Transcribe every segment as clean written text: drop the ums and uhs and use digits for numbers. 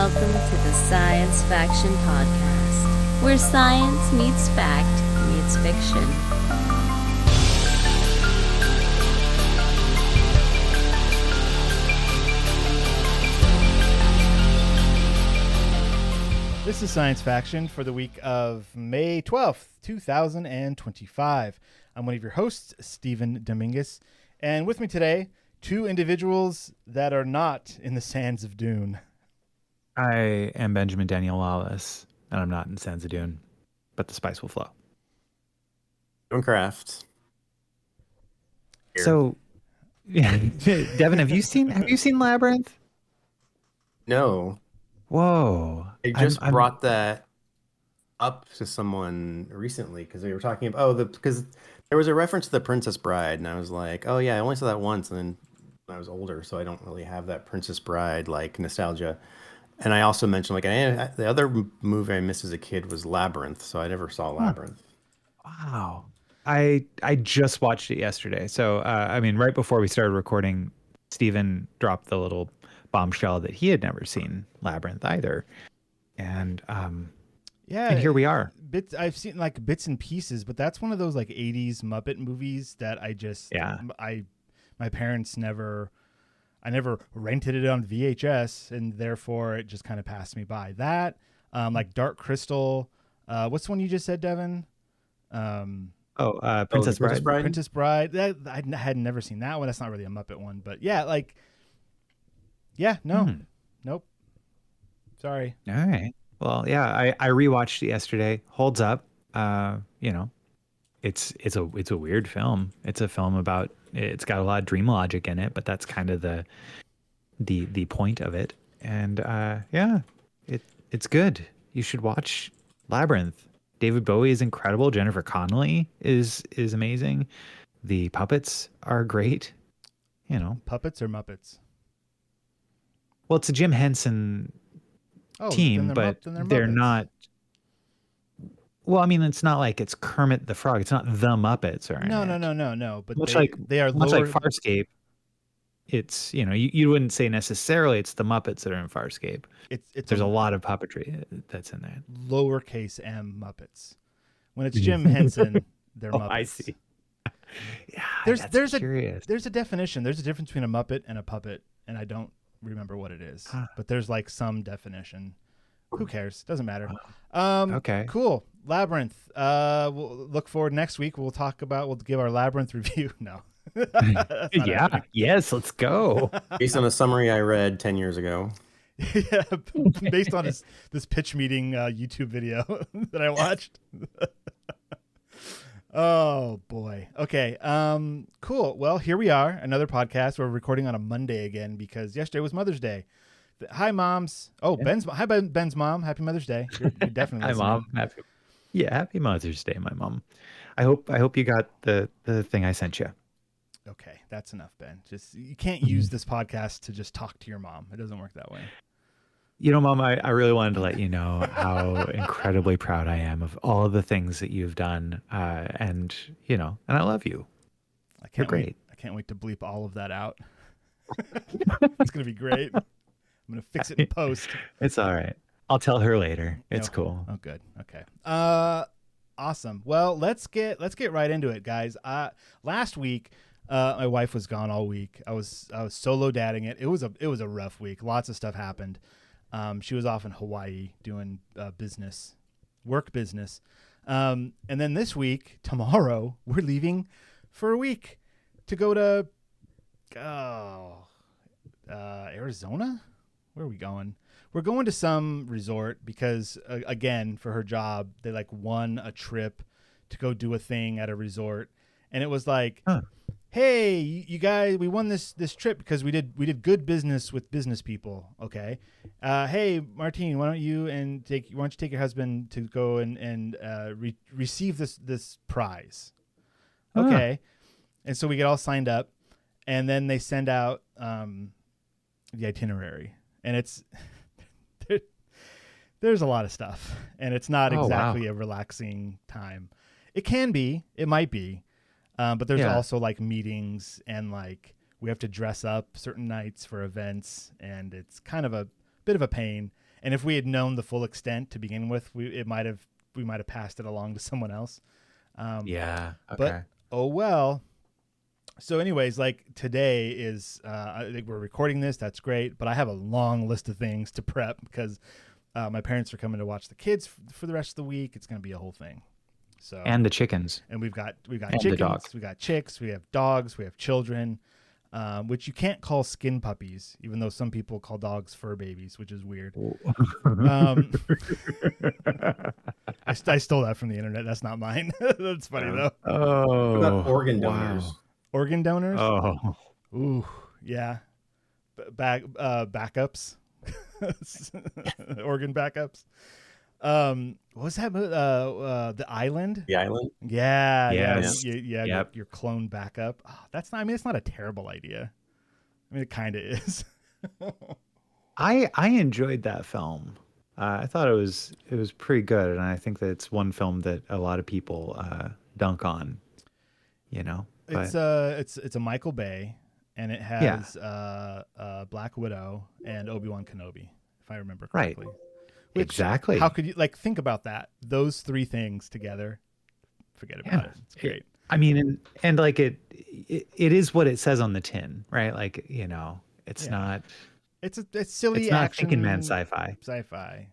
welcome to the Science Faction Podcast, where science meets fact meets fiction. This is Science Faction for the week of May 12th, 2025. I'm one of your hosts, Stephen Dominguez, and with me today, two individuals that are not in the sands of Dune. I am Benjamin Daniel Wallace, and I'm not in Sands of Dune, but the spice will flow. Craft. So, yeah, Devin, have you seen Labyrinth? No. Whoa! I just brought that up to someone recently because they were talking about because there was a reference to The Princess Bride, and I was like, oh yeah, I only saw that once, and then I was older, so I don't really have that Princess Bride like nostalgia. And I also mentioned the other movie I missed as a kid was Labyrinth, so I never saw Labyrinth. Wow. I just watched it yesterday. So right before we started recording, Stephen dropped the little bombshell that he had never seen Labyrinth either. And and here we are. I've seen like bits and pieces, but that's one of those like 80s Muppet movies that I just my parents I never rented it on VHS, and therefore it just kind of passed me by. That like Dark Crystal, what's the one you just said, Devin? Princess Bride. Princess Bride. That I had never seen that one. That's not really a Muppet one, but nope. Sorry. All right. Well, yeah, I rewatched it yesterday. Holds up. It's a weird film. It's a film about, it's got a lot of dream logic in it, but that's kind of the point of it. And it's good. You should watch Labyrinth. David Bowie is incredible. Jennifer Connelly is amazing. The puppets are great. Puppets or Muppets? Well, it's a Jim Henson team, but they're not. Well, I mean, it's not like it's Kermit the Frog. It's not the Muppets or anything. No. But they are much like Farscape. It's you wouldn't say necessarily it's the Muppets that are in Farscape. There's a lot of puppetry that's in there. Lowercase m Muppets. When it's Jim Henson, they're Muppets. I see. Yeah, there's curious. There's a definition. There's a difference between a Muppet and a puppet, and I don't remember what it is. But there's like some definition. Who cares? Doesn't matter. Okay. Cool. Labyrinth. We'll look forward next week. We'll give our Labyrinth review. No. Yeah. Yes. Let's go. Based on a summary I read 10 years ago. Yeah. Based on this pitch meeting YouTube video that I watched. Oh boy. Okay. Cool. Well, here we are. Another podcast. We're recording on a Monday again because yesterday was Mother's Day. Hi, moms. Oh, yeah. Ben's mom. Happy Mother's Day. You're definitely Hi, Mom. Happy Mother's Day, my mom. I hope you got the thing I sent you. Okay, that's enough, Ben. Just you can't use this podcast to just talk to your mom. It doesn't work that way. Mom, I really wanted to let you know how incredibly proud I am of all of the things that you've done, and I love you. You're great. I can't wait to bleep all of that out. It's gonna be great. I'm gonna fix it in post. It's all right. I'll tell her later. It's cool. Oh, good. Okay. Awesome. Well, let's get right into it, guys. Last week, my wife was gone all week. I was solo dadding it. It was a rough week. Lots of stuff happened. She was off in Hawaii doing work business. And then this week, tomorrow, we're leaving for a week to go to Arizona. Where are we going? We're going to some resort because, again, for her job, they won a trip to go do a thing at a resort. And it was like, hey, you guys, we won this trip because we did good business with business people. Okay. Hey, Martine, why don't you take your husband to go and receive this prize? Okay. And so we get all signed up, and then they send out the itinerary. And it's there's a lot of stuff, and it's not exactly a relaxing time. It can be, it might be, but there's also meetings, and we have to dress up certain nights for events, and it's kind of a bit of a pain. And if we had known the full extent to begin with, we might have passed it along to someone else. Yeah. Okay. But oh well. So anyways, like today is I think we're recording this. That's great, but I have a long list of things to prep because my parents are coming to watch the kids for the rest of the week. It's going to be a whole thing. So and the chickens. and we've got And chickens, the dogs. we got chicks, we have dogs, we have children, which you can't call skin puppies, even though some people call dogs fur babies, which is weird. I stole that from the internet. That's not mine. That's funny though. Oh. What about organ donors? Wow. Organ donors. Oh. Ooh, yeah. Backups. Organ backups. What was that movie? The Island? The Island? Yeah, Yes. yeah. Yep. Your clone backup. Oh, that's not. I mean, it's not a terrible idea. I mean, it kind of is. I enjoyed that film. I thought it was pretty good, and I think that it's one film that a lot of people dunk on. You know, but It's a Michael Bay, and it has Black Widow and Obi-Wan Kenobi, if I remember Right. correctly. Which, exactly. How could you think about that? Those three things together. Forget about it. It's great. I mean, and like it is what it says on the tin, right? Like, you know, it's not. It's silly It's not action. thinking man sci-fi. Sci-fi.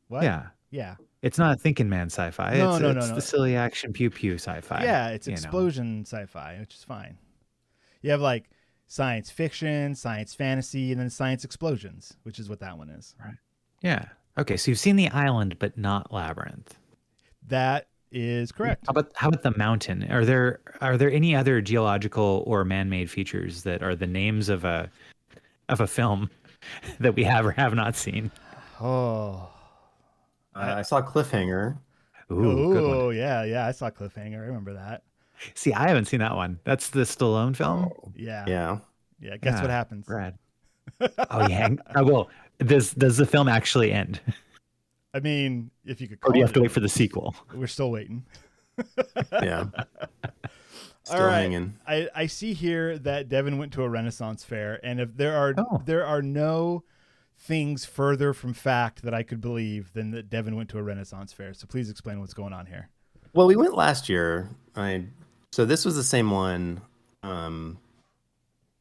What? Yeah. Yeah. It's not thinking man sci-fi. No, it's no. the silly action pew pew sci-fi. Yeah, it's you know. explosion sci-fi, which is fine. You have like science fiction, science fantasy, and then science explosions, which is what that one is. Right. Yeah. Okay, so you've seen the island, but not Labyrinth. That is correct. How about the mountain? Are there any other geological or man-made features that are the names of a film that we have or have not seen? Oh. I saw Cliffhanger. Ooh, good one. Oh, yeah. I saw Cliffhanger. I remember that. See, I haven't seen that one. That's the Stallone film. Yeah. Yeah. Yeah. Guess what happens? Brad. Oh, yeah. Oh, well, does the film actually end, I mean, if you could or call do you have it, to wait for the sequel? we're still waiting. Yeah. Still All right. hanging. I see here that Devin went to a Renaissance fair, and if there are no things further from fact that I could believe than that Devin went to a Renaissance fair. So please explain what's going on here. Well, we went last year. So this was the same one.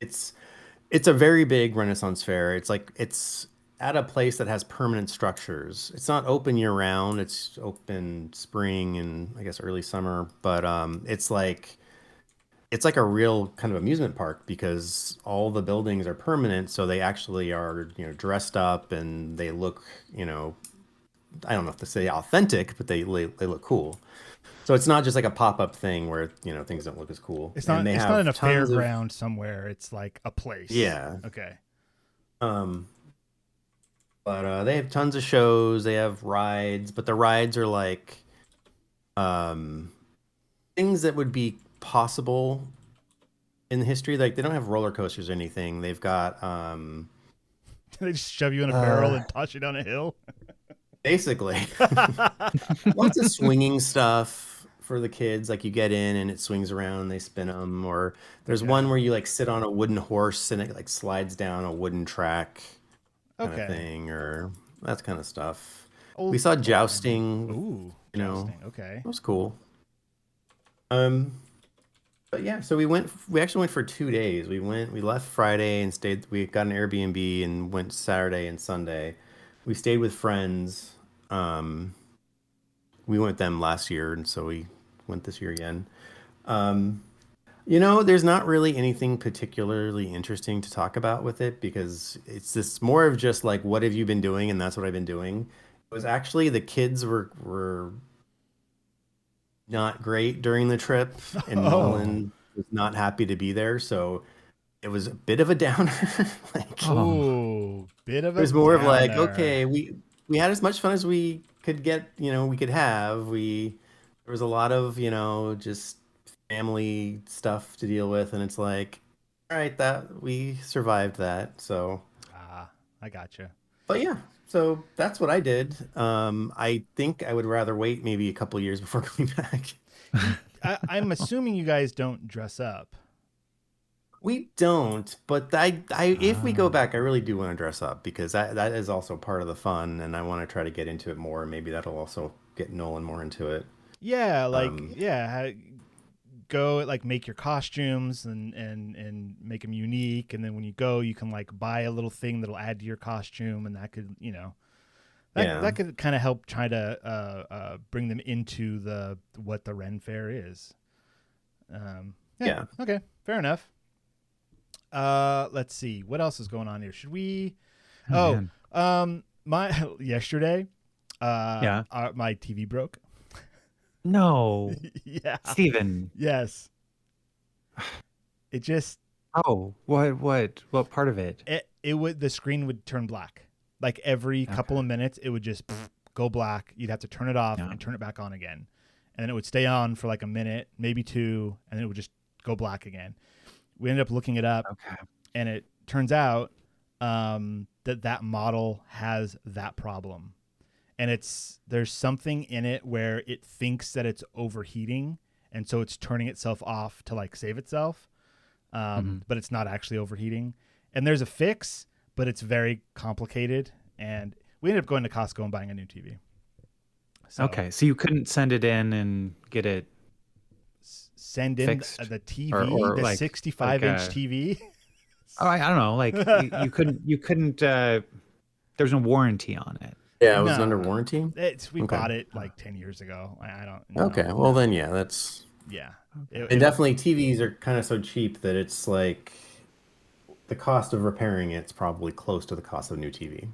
It's a very big Renaissance fair. It's at a place that has permanent structures. It's not open year round. It's open spring and I guess early summer. But it's like a real kind of amusement park because all the buildings are permanent. So they actually are, dressed up and they look, I don't know if to say authentic, but they look cool. So it's not just like a pop-up thing where, things don't look as cool. It's not in a fairground somewhere. It's like a place. Yeah. Okay. But they have tons of shows. They have rides, but the rides are like things that would be possible in history. Like they don't have roller coasters or anything. They've got They just shove you in a barrel and toss you down a hill. basically lots of swinging stuff for the kids. Like you get in and it swings around and they spin them. Or there's one where you like sit on a wooden horse and it like slides down a wooden track. Kind of thing, or that kind of stuff. We saw jousting. Ooh, jousting. Okay, that was cool. But yeah, so we actually went for 2 days. We left Friday and stayed. We got an Airbnb and went Saturday and Sunday. We stayed with friends. We went with them last year, and so we went this year again. There's not really anything particularly interesting to talk about with it because it's just more of just like, what have you been doing? And that's what I've been doing. It was actually the kids were not great during the trip, and Nolan was not happy to be there. So it was a bit of a downer. Bit of a. It was more downer. of like, okay, we had as much fun as we could get. We could have. There was a lot of just family stuff to deal with, and it's like, all right, that we survived that. So I gotcha. But yeah, so that's what I did. I think I would rather wait maybe a couple years before coming back. I'm assuming you guys don't dress up. We don't, but if we go Ah. back, I really do want to dress up because that is also part of the fun, and I want to try to get into it more. Maybe that'll also get Nolan more into it. Yeah, like Um, go like make your costumes and make them unique, and then when you go, you can like buy a little thing that'll add to your costume, and that could yeah, that could kind of help try to bring them into the what the Ren Fair is. Yeah. yeah. Okay. Fair enough. Let's see what else is going on here. Should we? Oh man. My yesterday, Yeah. my TV broke. No, Yeah. Steven. Yes. It just Oh, what part of it? it would the screen would turn black. Like every couple Okay. of minutes, it would just go black. You'd have to turn it off Yeah. and turn it back on again, and then it would stay on for like a minute, maybe two, and then it would just go black again. We ended up looking it up, Okay. and it turns out that model has that problem, and there's something in it where it thinks that it's overheating, and so it's turning itself off to like save itself, but it's not actually overheating. And there's a fix, but it's very complicated, and we ended up going to Costco and buying a new TV. So Okay, so you couldn't send it in and get it send in fixed? the TV, Or the like 65-inch TV. Oh, I don't know. Like you couldn't. There's no warranty on it. Yeah, it was No. under warranty. We Okay. bought it like 10 years ago. I don't know. Okay, well then, yeah, that's Yeah. and definitely TVs are kind of so cheap that it's like the cost of repairing it's probably close to the cost of a new TV.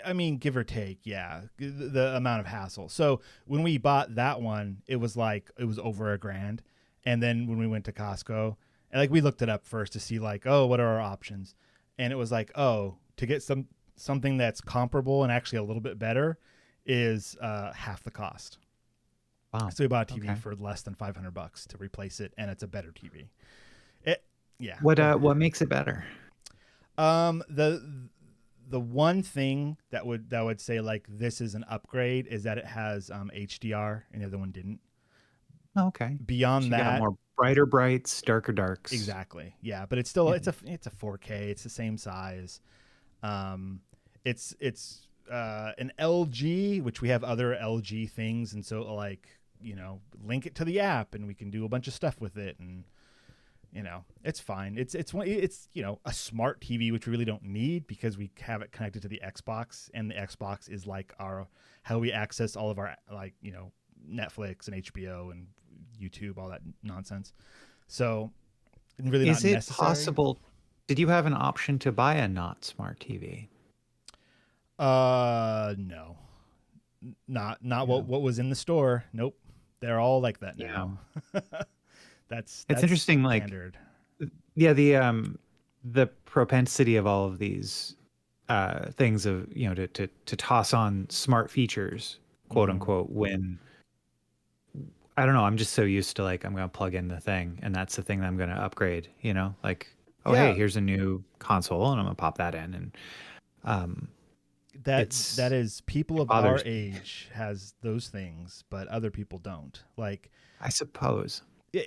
I mean, give or take, yeah, the amount of hassle. So when we bought that one, it was over $1,000, and then when we went to Costco, and like we looked it up first to see like, oh, what are our options, and it was like, oh, to get something that's comparable and actually a little bit better is half the cost. Wow. So we bought a TV Okay. for less than $500 to replace it, and it's a better TV. Yeah. What makes it better? The one thing that would say like this is an upgrade is that it has HDR, and the other one didn't. Oh, okay. Beyond So you that, got more brighter brights, darker darks. exactly, yeah, but it's still Yeah. it's a 4K. It's the same size. It's an LG, which we have other LG things, and so like link it to the app, and we can do a bunch of stuff with it, and it's fine. It's a smart TV, which we really don't need because we have it connected to the Xbox, and the Xbox is like how we access all of our Netflix and HBO and YouTube, all that nonsense. So really Is not it necessary. possible? Did you have an option to buy a not smart TV? No, not what was in the store. Nope, they're all like that now. That's interesting, like- standard. Yeah, the propensity of all of these things of to toss on smart features, quote unquote, when I don't know, I'm just so used to like I'm gonna plug in the thing and that's the thing that I'm gonna upgrade, like Yeah. hey, here's a new console and I'm gonna pop that in, and That is people of our bothers age has those things, but other people don't. Like I suppose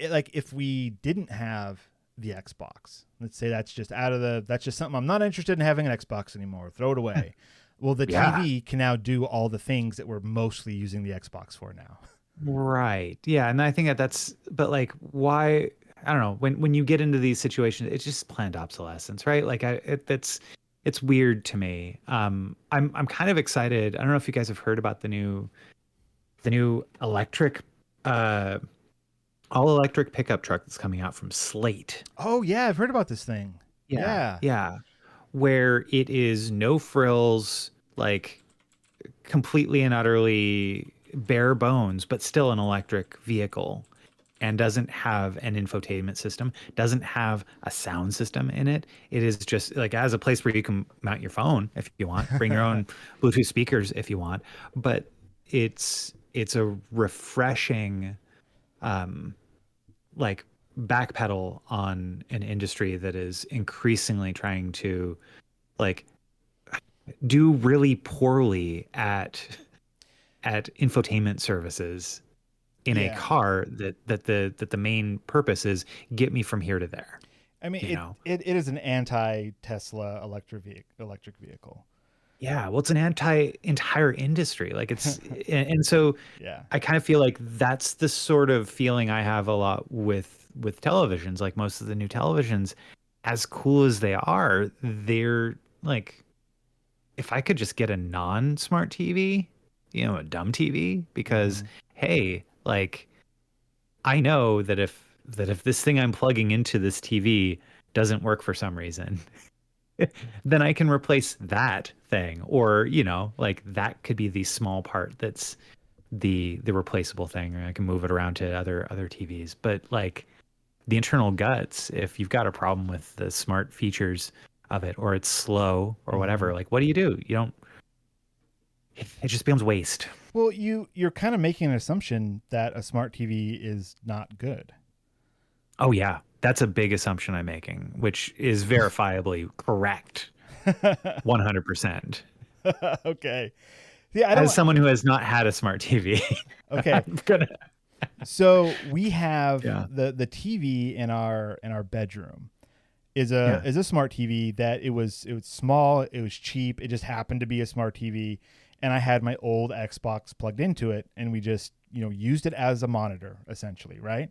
like if we didn't have the Xbox, let's say that's just something I'm not interested in having an Xbox anymore. Throw it away. Well, the Yeah. TV can now do all the things that we're mostly using the Xbox for now. right, yeah, and I think that's but like why I don't know when you get into these situations it's just planned obsolescence, right? Like it's weird to me. I'm kind of excited. I don't know if you guys have heard about the new electric all electric pickup truck that's coming out from Slate. Oh yeah, I've heard about this thing. Yeah. Yeah. Where it is no frills, like completely and utterly bare bones, but still an electric vehicle, and doesn't have an infotainment system, doesn't have a sound system in it. It is just like as a place where you can mount your phone if you want, bring your own Bluetooth speakers if you want, but it's a refreshing like backpedal on an industry that is increasingly trying to like do really poorly at infotainment services in Yeah. a car that the main purpose is get me from here to there. I mean, you know. it is an anti-Tesla electric vehicle. Yeah, well, it's an entire industry. Like and so Yeah. I kind of feel like that's the sort of feeling I have a lot with televisions. Like most of the new televisions, as cool as they are, they're like, if I could just get a non-smart TV, a dumb TV, because Mhm. hey, like I know that if this thing I'm plugging into this TV doesn't work for some reason, then I can replace that thing, or like that could be the small part that's the replaceable thing, or I can move it around to other TVs. But like the internal guts, if you've got a problem with the smart features of it, or it's slow or whatever, Mhm. like what do? You don't. It just becomes waste. Well, you're kind of making an assumption that a smart TV is not good. Oh yeah, that's a big assumption I'm making, which is verifiably correct, 100%. Okay. Yeah, I As don't. someone who has not had a smart TV, Okay. I'm gonna. So we have Yeah. the TV in our bedroom Yeah. is a smart TV that it was small, it was cheap, it just happened to be a smart TV, and I had my old Xbox plugged into it, and we just used it as a monitor essentially, right?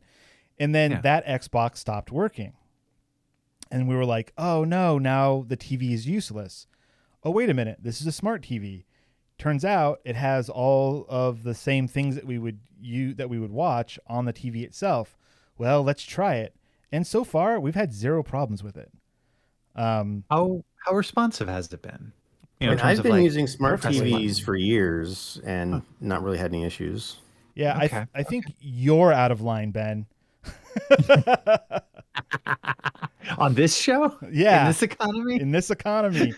And then Yeah. that Xbox stopped working, and we were like, oh no, now the TV is useless. Oh wait a minute, this is a smart TV. Turns out it has all of the same things that we would watch on the TV itself. Well, let's try it. And so far, we've had zero problems with it. How responsive has it been? I In mean, terms I've of been like using smart perfectly. TVs for years Huh. and not really had any issues. Yeah, Okay. I think you're out of line, Ben. On this show, in Yeah, this economy. in this economy.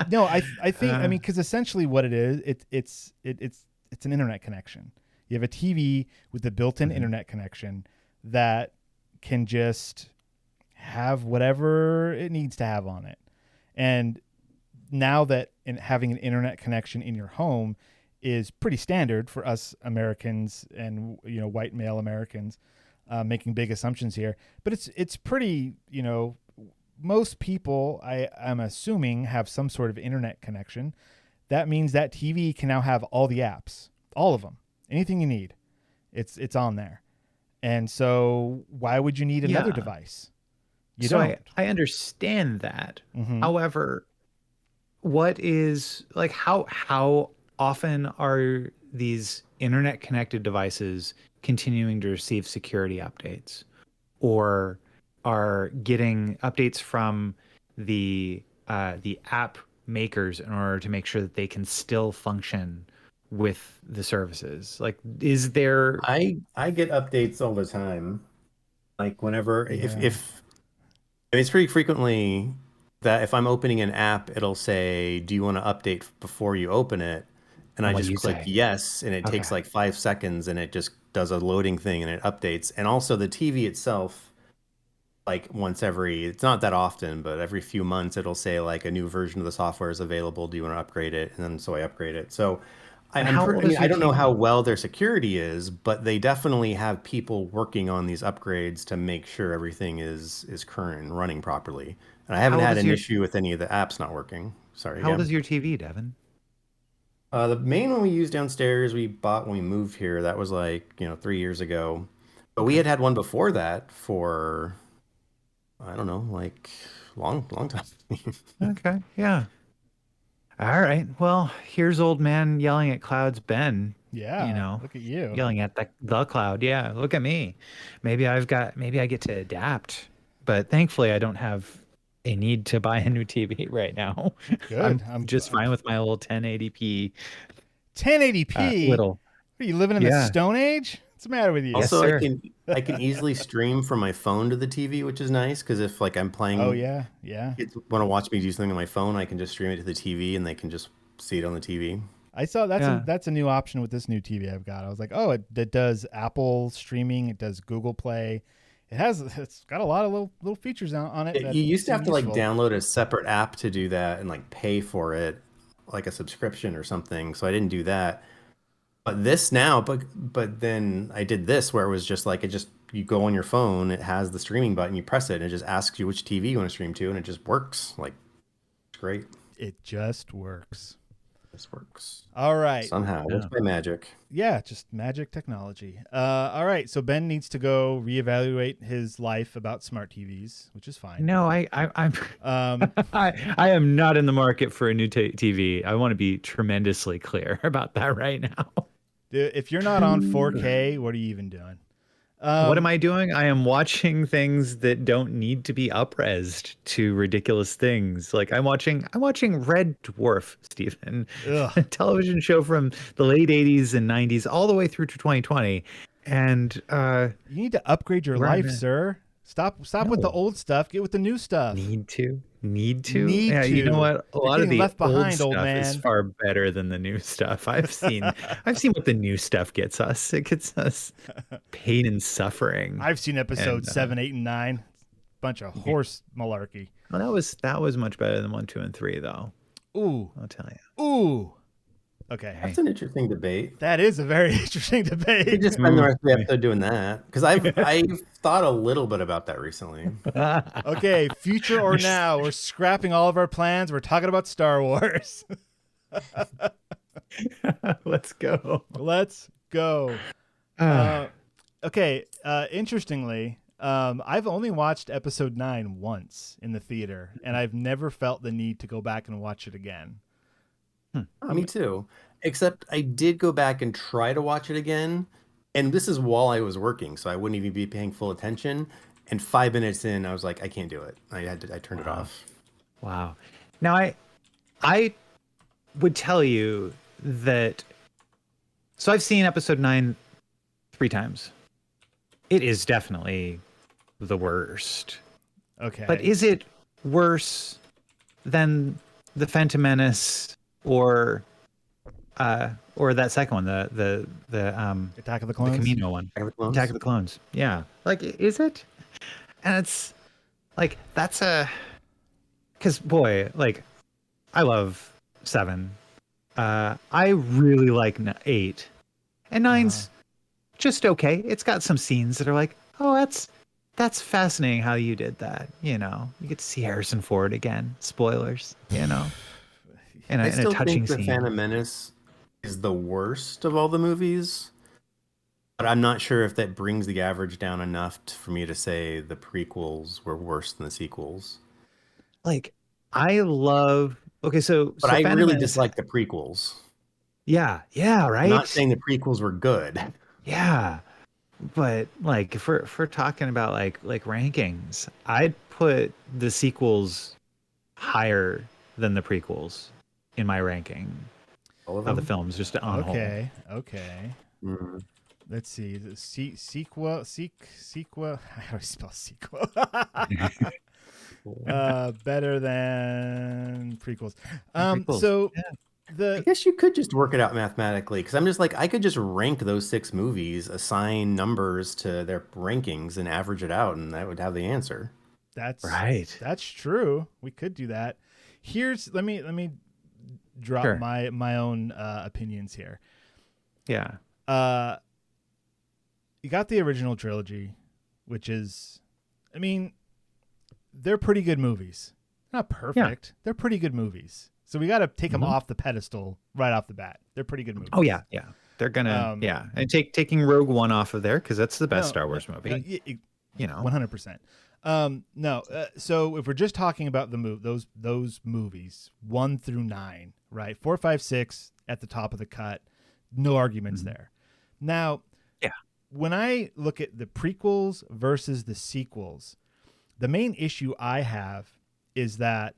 No, I think I Uh, mean because essentially what it is, it's an internet connection. You have a TV with a built-in Mhm. internet connection that can just have whatever it needs to have on it. And now that having an internet connection in your home is pretty standard for us Americans and white male Americans, making big assumptions here, but it's pretty most people I'm assuming have some sort of internet connection. That means that TV can now have all the apps, all of them, anything you need. It's on there, and so why would you need another yeah. device? You So don't. I understand that. Mm-hmm. However, what is like how often are these internet connected devices continuing to receive security updates, or are getting updates from the app makers in order to make sure that they can still function with the services? Like, is there? I get updates all the time. Like whenever Yeah. if I mean, it's pretty frequently that if I'm opening an app, it'll say, "Do you want to update before you open it?" And I What do just you click say? yes, and it Okay. takes like 5 seconds, and it just does a loading thing and it updates. And also the TV itself, like once every, it's not that often, but every few months, it'll say like a new version of the software is available. Do you want to upgrade it? And then so I upgrade it. So And how I old mean, is I your don't know how TV? well their security is, but they definitely have people working on these upgrades to make sure everything is current and running properly. And I haven't How old had is an your issue with any of the apps not working. Sorry, how old yeah. is your TV, Devin? The main one we use downstairs, we bought when we moved here. That was like, 3 years ago. But we Okay. had one before that for, I don't know, like long, long time. Okay. Yeah. All right. Well, here's old man yelling at clouds, Ben, you Yeah. know, Look at you. yelling at the cloud. Yeah, look at me. Maybe I get to adapt, but thankfully I don't have a need to buy a new TV right now. I'm Good. just I'm fine with my old 1080p 1080p. little. Are you living in the Yeah. Stone Age? What's the matter with you? Yes, Also, sir. I can easily stream from my phone to the TV, which is nice because if like I'm Oh playing, yeah, yeah. kids want to watch me do something on my phone, I can just stream it to the TV and they can just see it on the TV. I saw Yeah. that's a new option with this new TV I've got. I was like, oh, it does Apple streaming, it does Google Play. It's got a lot of little features on it that You used to seem have to like useful. download a separate app to do that and like pay for it, like a subscription or something. So I didn't do that. But this now, but then I did this where it was just like it just you go on your phone, it has the streaming button, you press it, and it just asks you which TV you want to stream to, and it just works. Like, it's great. It just works. This works. All right. Somehow. It works by magic. Yeah, just magic technology. All right. So Ben needs to go reevaluate his life about smart TVs, which is fine. No, I'm I am not in the market for a new TV. I want to be tremendously clear about that right now. If you're not on 4K, what are you even doing? What am I doing? I am watching things that don't need to be upresed to ridiculous things. Like I'm watching Red Dwarf, Stephen, a television show from the late 80s and 90s all the way through to 2020. And you need to upgrade your life, sir. Stop with the old stuff. Get with the new stuff. Need to. Yeah, you know what? A lot of the left behind, old old stuff man. is far better than the new stuff. I've seen what the new stuff gets us. It gets us pain and suffering. I've seen episodes 7, 8, and 9. Bunch of horse malarkey. Well, that was much better than 1, 2, and 3, though. Ooh, I'll tell you. Ooh. Okay. That's an interesting debate. That is a very interesting We debate. just spend the rest of the episode doing that because I've thought a little bit about that recently. Okay, future or now, we're scrapping all of our plans. We're talking about Star Wars. Let's go. Let's go. Okay. Interestingly, I've only watched episode 9 once in the theater, and I've never felt the need to go back and watch it again. Me too. Except I did go back and try to watch it again. And this is while I was working, so I wouldn't even be paying full attention. And 5 minutes in, I was like, I can't do it. I turned it off. Wow. Now I would tell you that. So I've seen episode 9 3 times. It is definitely the worst. Okay. But is it worse than the Phantom Menace or that second one, the Attack of the Clones? the Camino one, Attack of the Clones? Yeah, like is it? And it's like because boy, like I love 7. I really like 8, and 9's just okay. It's got some scenes that are like, oh, that's fascinating how you did that. You know, you get to see Harrison Ford again. Spoilers, you know. And I still a touching think The scene. Phantom Menace is the worst of all the movies. But I'm not sure if that brings the average down enough for me to say the prequels were worse than the sequels. Like, I love. Okay, so But I Phantom really Menace- dislike the prequels. Yeah, right. I'm not saying the prequels were good. Yeah, but like if we're talking about like rankings, I'd put the sequels higher than the prequels in my ranking All of the films, just on whole. Okay. Mhm. Let's see. The sequel. How do I spell sequel? Better than prequels. Prequels, So yeah. I guess you could just work it out mathematically because I'm just like, I could just rank those 6 movies, assign numbers to their rankings, and average it out, and that would have the answer. that's Right. That's true. We could do that. Let me drop Sure. my own opinions here. Yeah. You got the original trilogy, which is, I mean, they're pretty good movies. Not perfect. They're pretty good movies. So we got to take them off the pedestal right off the bat. They're pretty good movies. Oh yeah. They're gonna and taking Rogue One off of there because that's the best Star Wars movie. You know, 100%. No. So if we're just talking about those movies 1 through 9, right? 4, 5, 6 at the top of the cut. No arguments there. Now, when I look at the prequels versus the sequels, the main issue I have is that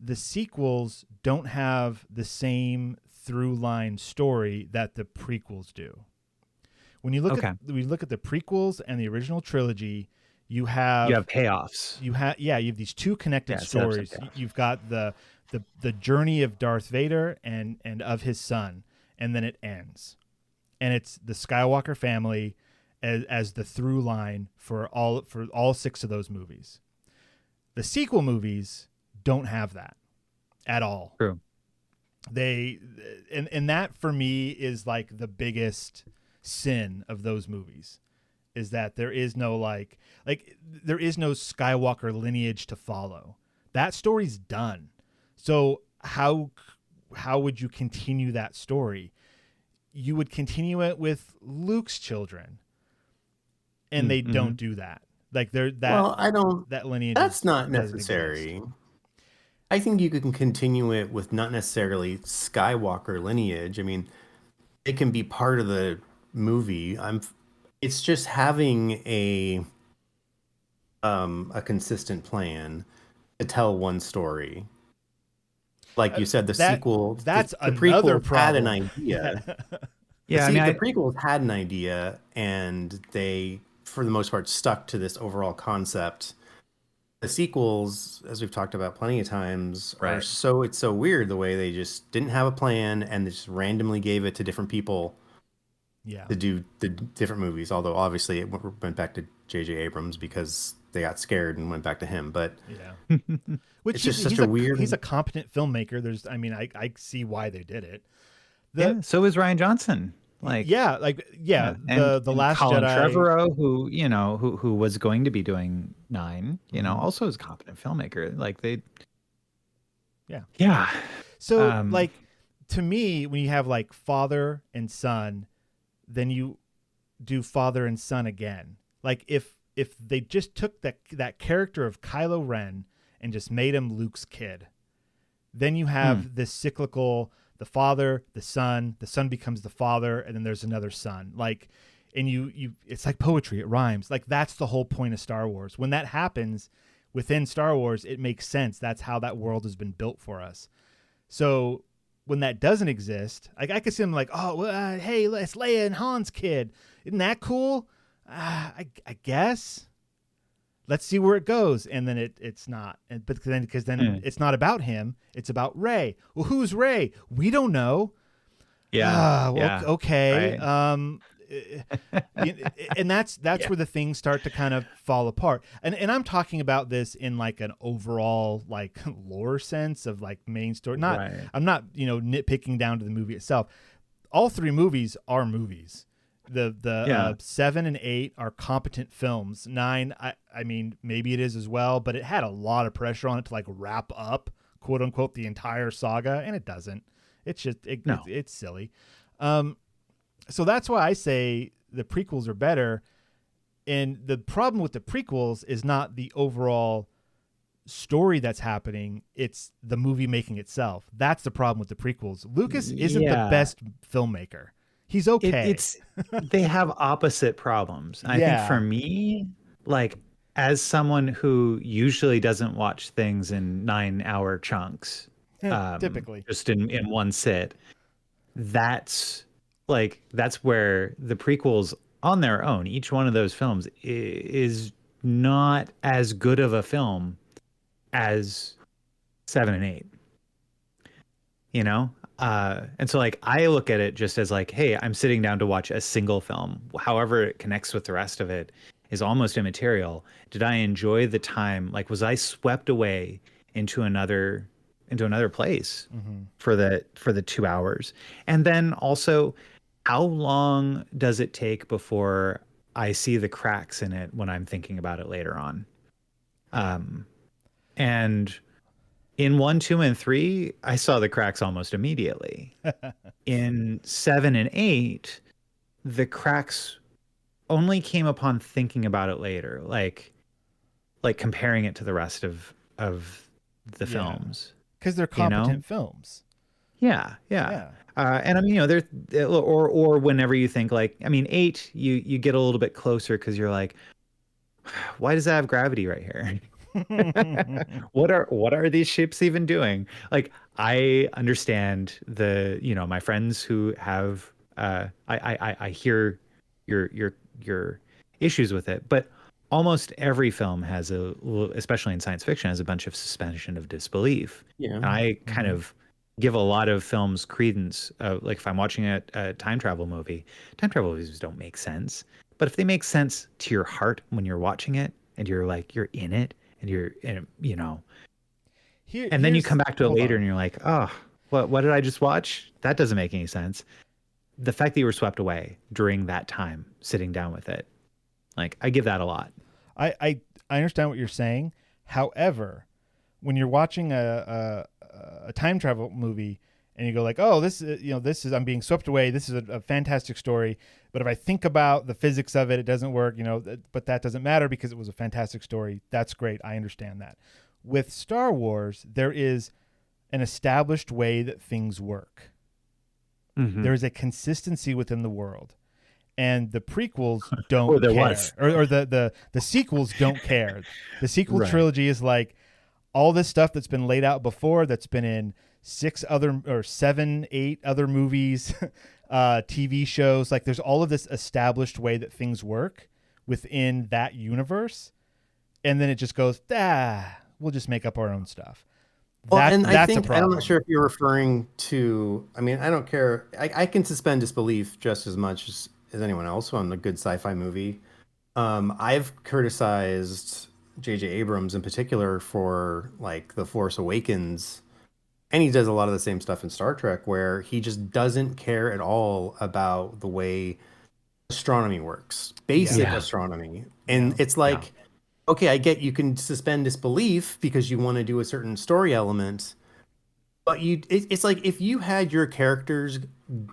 the sequels don't have the same through line story that the prequels do. When you look at the prequels and the original trilogy, you have payoffs. You have these two connected stories. You've got the journey of Darth Vader and of his son, and then it ends. And it's the Skywalker family as the through line for all 6 of those movies. The sequel movies don't have that at all. True. And that for me is like the biggest sin of those movies is that there is no like there is no Skywalker lineage to follow. That story's done. So how would you continue that story? You would continue it with Luke's children, and they don't do that. Like that lineage. That's not doesn't necessary. exist. I think you can continue it with not necessarily Skywalker lineage. I mean, it can be part of the movie. It's just having a consistent plan to tell one story. Like you said, the sequel. That's the another prequels problem. had an idea. The prequels had an idea, and they, for the most part, stuck to this overall concept. The sequels, as we've talked about plenty of times, Right. it's so weird the way they just didn't have a plan and they just randomly gave it to different people to do the different movies. Although obviously it went back to J.J. Abrams because they got scared and went back to him. But Which it's just such a weird. He's a competent filmmaker. I see why they did it. So is Ryan Johnson. The And Last Colin Jedi. Trevorrow, who was going to be doing 9, also is a competent filmmaker. Like they, yeah. So to me, when you have like father and son, then you do father and son again. Like if they just took that character of Kylo Ren and just made him Luke's kid, then you have this cyclical. The father, the son becomes the father, and then there's another son. Like, and you it's like poetry, it rhymes. Like that's the whole point of Star Wars. When that happens within Star Wars, it makes sense. That's how that world has been built for us. So when that doesn't exist, like I could see them like, hey, it's Leia and Han's kid. Isn't that cool? I guess. Let's see where it goes, and then it's not. Because then it's not about him; it's about Rey. Well, who's Rey? We don't know. Okay. Right. And that's where the things start to kind of fall apart. And I'm talking about this in like an overall like lore sense of like main story. I'm not nitpicking down to the movie itself. All 3 movies are movies. The 7 and 8 are competent films. 9, I mean, maybe it is as well, but it had a lot of pressure on it to like wrap up, quote unquote, the entire saga, and it doesn't. It's just it's silly. So that's why I say the prequels are better. And the problem with the prequels is not the overall story that's happening; it's the movie making itself. That's the problem with the prequels. Lucas isn't the best filmmaker. He's okay. They have opposite problems. I think for me, like as someone who usually doesn't watch things in 9-hour chunks, typically just in one sit, that's where the prequels on their own, each one of those films is not as good of a film as 7 and 8. And so like I look at it just as like, hey, I'm sitting down to watch a single film. However it connects with the rest of it is almost immaterial. Did I enjoy the time? Like, was I swept away into another place for the 2 hours? And then also, how long does it take before I see the cracks in it when I'm thinking about it later on? And in 1, 2, and 3, I saw the cracks almost immediately. In 7 and 8, the cracks only came upon thinking about it later, like comparing it to the rest of the films. Because they're competent films. Yeah. And I mean, there, or whenever you think like, I mean, 8, you get a little bit closer because you're like, why does that have gravity right here? What are these ships even doing? Like, I understand my friends who have I hear your issues with it, but almost every film has especially in science fiction, has a bunch of suspension of disbelief. And I kind of give a lot of films credence. Like if I'm watching a time travel movie, time travel movies don't make sense, but if they make sense to your heart when you're watching it and you're in it, and you're, and then you come back to it later and you're like, oh, what did I just watch? That doesn't make any sense. The fact that you were swept away during that time, sitting down with it, Like, I give that a lot. I understand what you're saying. However, when you're watching a time travel movie and you go like, oh, this is I'm being swept away. This is a fantastic story. But if I think about the physics of it, it doesn't work. But that doesn't matter because it was a fantastic story. That's great. I understand that. With Star Wars, there is an established way that things work. Mm-hmm. There is a consistency within the world. And the prequels don't Or there care. was. Or the sequels don't care. The sequel Right. trilogy is like all this stuff that's been laid out before, that's been in 7, 8 other movies, TV shows. Like there's all of this established way that things work within that universe. And then it just goes, we'll just make up our own stuff. Well, and I that's a think, problem. I'm not sure if you're referring to, I mean, I don't care. I can suspend disbelief just as much as anyone else on a good sci-fi movie. I've criticized J.J. Abrams in particular for like The Force Awakens, and he does a lot of the same stuff in Star Trek where he just doesn't care at all about the way astronomy works, basic Yeah. astronomy. And it's like, okay, I get you can suspend disbelief because you want to do a certain story element, but it's like if you had your characters,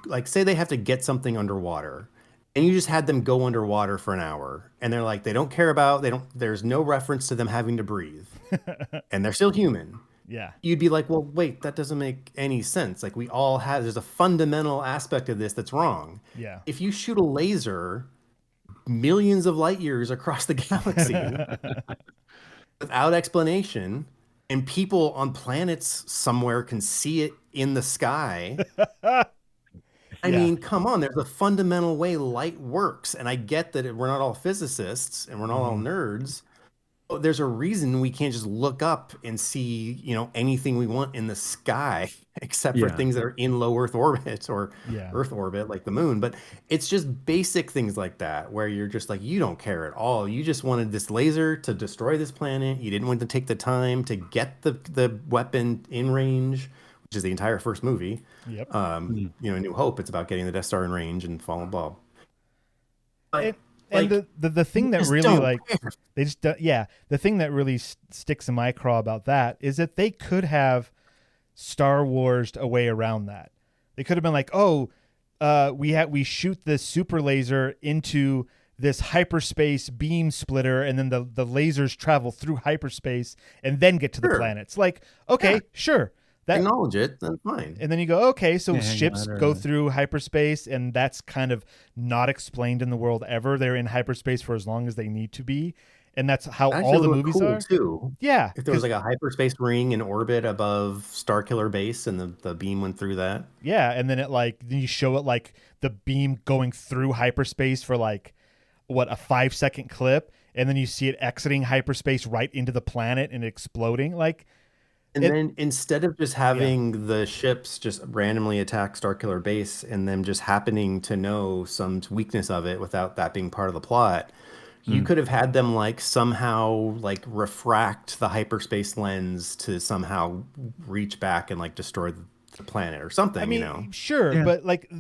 like say they have to get something underwater, and you just had them go underwater for an hour, and they're like, there's no reference to them having to breathe, and they're still human. Yeah. You'd be like, well, wait, that doesn't make any sense. Like there's a fundamental aspect of this that's wrong. Yeah. If you shoot a laser millions of light years across the galaxy without explanation, and people on planets somewhere can see it in the sky. I mean, come on, there's a fundamental way light works. And I get that we're not all physicists and we're not all nerds. But there's a reason we can't just look up and see, anything we want in the sky, except for things that are in low Earth orbit or Earth orbit, like the moon. But it's just basic things like that, where you're just like, you don't care at all. You just wanted this laser to destroy this planet. You didn't want to take the time to get the weapon in range, which is the entire first movie. Yep. New Hope, it's about getting the Death Star in range and falling Bob. And the thing that really the thing that really sticks in my craw about that is that they could have Star Wars'd a way around that. They could have been like, we shoot this super laser into this hyperspace beam splitter, and then the lasers travel through hyperspace and then get to the planets. Like, okay, sure. Acknowledge it, then fine. And then you go, okay, so ships go through hyperspace, and that's kind of not explained in the world ever. They're in hyperspace for as long as they need to be, and that's how all the movies are. Too. Yeah, if there was like a hyperspace ring in orbit above Starkiller Base, and the beam went through that. Yeah, and then then you show it like the beam going through hyperspace for like a 5-second clip, and then you see it exiting hyperspace right into the planet and exploding like. And then instead of just having the ships just randomly attack Starkiller Base and them just happening to know some weakness of it without that being part of the plot, you could have had them like somehow like refract the hyperspace lens to somehow reach back and like destroy the planet or something. I mean, sure, but like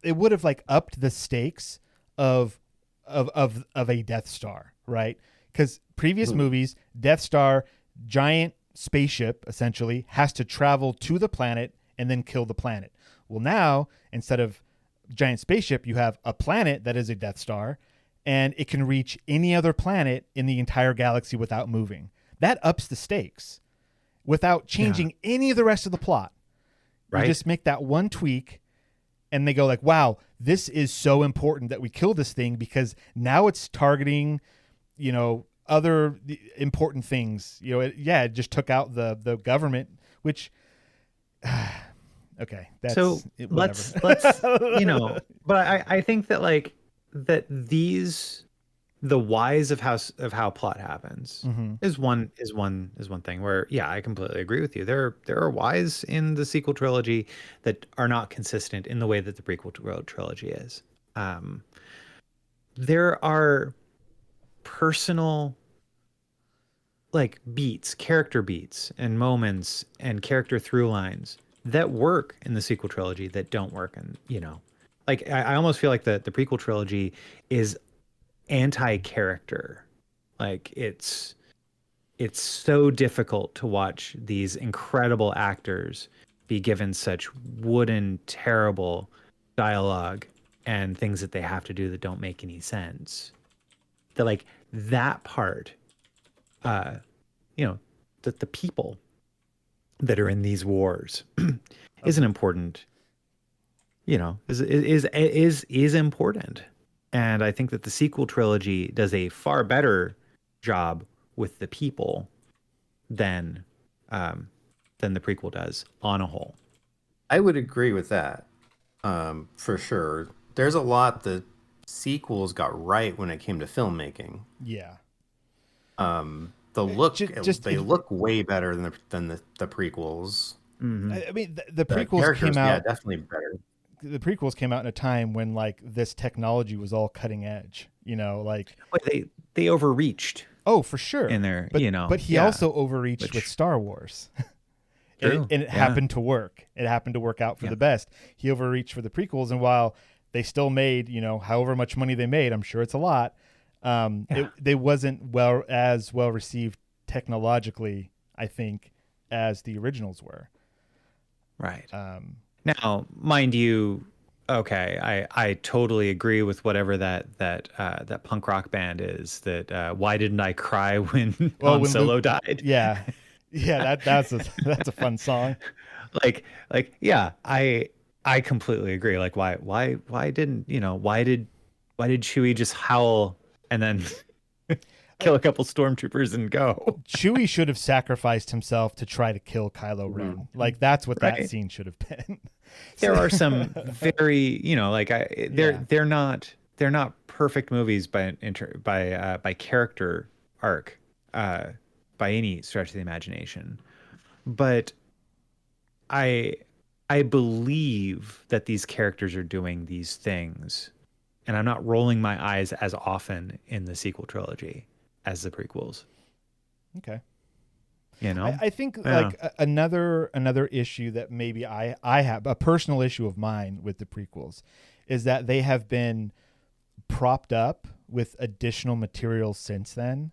it would have like upped the stakes of a Death Star, right? Because previous movies, Death Star, giant spaceship essentially has to travel to the planet and then kill the planet. Well, now instead of giant spaceship, you have a planet that is a Death Star, and it can reach any other planet in the entire galaxy without moving. That ups the stakes without changing any of the rest of the plot. Right. You just make that one tweak, and they go like, wow, this is so important that we kill this thing because now it's targeting, other important things. It just took out the government, which okay, that's so let's but I think that like that the whys of how plot happens is one thing where I completely agree with you. There are whys in the sequel trilogy that are not consistent in the way that the prequel trilogy is. There are personal like character beats and moments and character through lines that work in the sequel trilogy that don't work in, like I almost feel like the prequel trilogy is anti-character. Like it's so difficult to watch these incredible actors be given such wooden, terrible dialogue and things that they have to do that don't make any sense. That like that part, you know, that the people that are in these wars is an important, you know, is important. And I think that the sequel trilogy does a far better job with the people than the prequel does on a whole. I would agree with that, for sure. There's a lot the sequels got right when it came to filmmaking. Yeah. The look, they it- look way better than the prequels. I mean, the The prequels characters, came out. yeah, definitely better. The prequels came out in a time when like this technology was all cutting edge. You know, like But they overreached oh, for sure. in their, But you know. but he yeah. also overreached with Star Wars. True, And it yeah. happened to work. It happened to work out for the best. He overreached for the prequels, and while they still made, you know, however much money they made, I'm sure it's a lot. They wasn't well received technologically, I think, as the originals were. Right. Now, mind you, okay, I totally agree with whatever that punk rock band is. That why didn't I cry when Han Solo died? Yeah, yeah, that's a fun song. like yeah, I completely agree. Like why didn't, you know, why did Chewie just howl and then kill a couple stormtroopers and go? Chewie should have sacrificed himself to try to kill Kylo Ren. Like that's what that scene should have been. There are some very, you know, like they're not perfect movies by character arc, by any stretch of the imagination, but I believe that these characters are doing these things, and I'm not rolling my eyes as often in the sequel trilogy as the prequels. Okay. You know, I think like another issue that maybe I have, a personal issue of mine with the prequels, is that they have been propped up with additional material since then.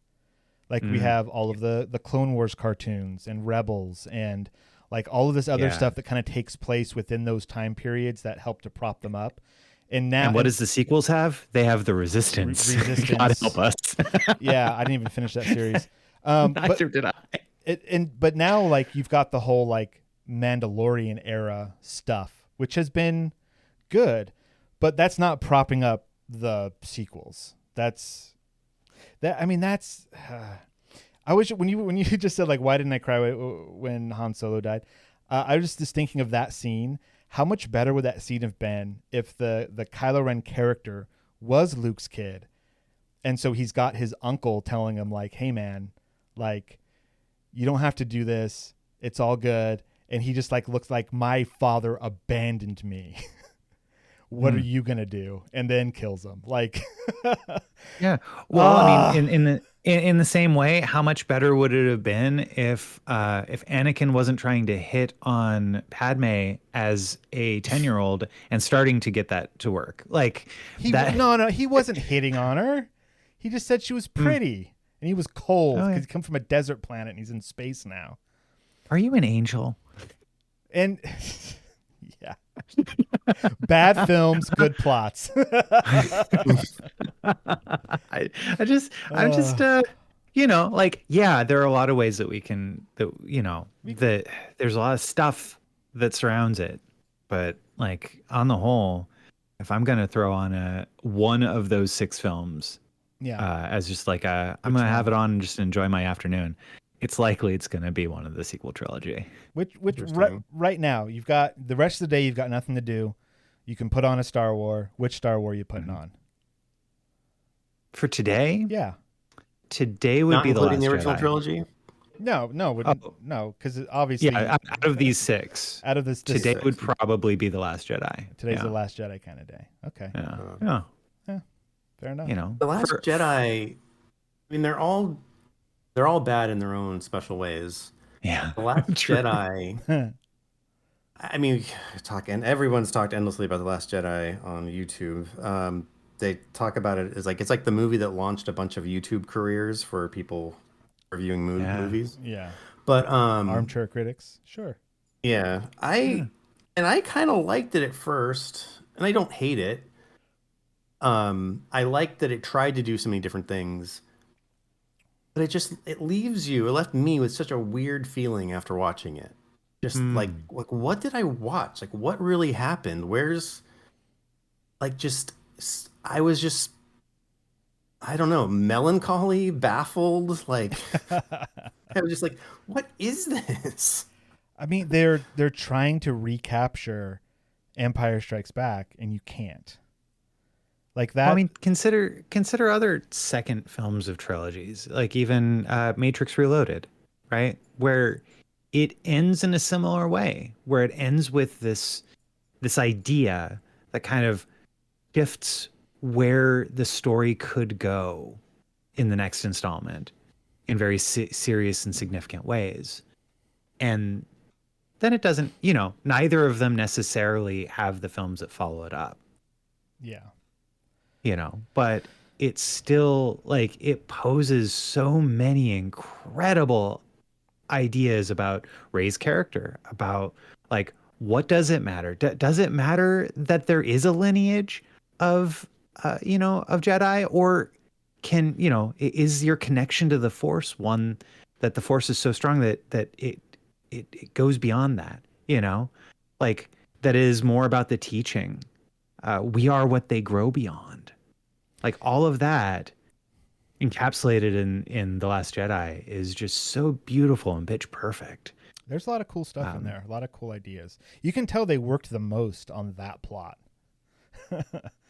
Like we have all of the Clone Wars cartoons and Rebels and like all of this other stuff that kind of takes place within those time periods that help to prop them up. And now, and what does the sequels have? They have the Resistance. Resistance. God help us. Yeah, I didn't even finish that series. Neither did I. But now like you've got the whole like Mandalorian era stuff, which has been good, but that's not propping up the sequels. I wish when you just said like why didn't I cry when Han Solo died, I was just thinking of that scene. How much better would that scene have been if the Kylo Ren character was Luke's kid, and so he's got his uncle telling him like, hey man, like you don't have to do this, it's all good, and he just like looks like my father abandoned me. What are you gonna do? And then kills him. Like, yeah. Well, I mean, in the same way, how much better would it have been if Anakin wasn't trying to hit on Padme as a 10-year-old and starting to get that to work? Like no, he wasn't hitting on her. He just said she was pretty, and he was cold because he comes from a desert planet and he's in space now. Are you an angel? And yeah. Bad films, good plots. I'm just you know, like, yeah, there are a lot of ways that there's a lot of stuff that surrounds it, but like on the whole, if I'm gonna throw on one of those 6 films, as just like I'm gonna have it on and just enjoy my afternoon, it's likely it's going to be one of the sequel trilogy. Which right now, you've got the rest of the day, you've got nothing to do. You can put on a Star Wars. Which Star Wars are you putting on? For today? Yeah. Today would be the last the original Jedi. Trilogy? No, because obviously... Yeah, out of these 6. Out of this today 6. would probably be the Last Jedi. Today's the Last Jedi kind of day. Okay. Yeah. Fair enough. You know, The Last Jedi, I mean, they're all bad in their own special ways. Yeah. The Last Jedi, I mean, everyone's talked endlessly about The Last Jedi on YouTube. they talk about it as like it's like the movie that launched a bunch of YouTube careers for people reviewing Yeah. movies. Yeah. But Armchair critics. Sure. yeah, Yeah. I kind of liked it at first, and I don't hate it. I liked that it tried to do so many different things, but it left me with such a weird feeling after watching it. Just Mm. like what did I watch? Like what really happened? Where's like just I was just I don't know, melancholy, baffled, like I was just like, what is this? I mean, they're trying to recapture Empire Strikes Back, and you can't. Like Well, I that. mean, consider other second films of trilogies, like even Matrix Reloaded, right? Where it ends in a similar way, where it ends with this idea that kind of shifts where the story could go in the next installment in very serious and significant ways. And then it doesn't, neither of them necessarily have the films that follow it up, Yeah. but it's still like it poses so many incredible ideas about Rey's character, about like what does it matter? Does it matter that there is a lineage of of Jedi, or can is your connection to the Force one that the Force is so strong that it goes beyond that, like that is more about the teaching. We are what they grow beyond. Like all of that encapsulated in The Last Jedi is just so beautiful and pitch perfect. There's a lot of cool stuff in there. A lot of cool ideas. You can tell they worked the most on that plot.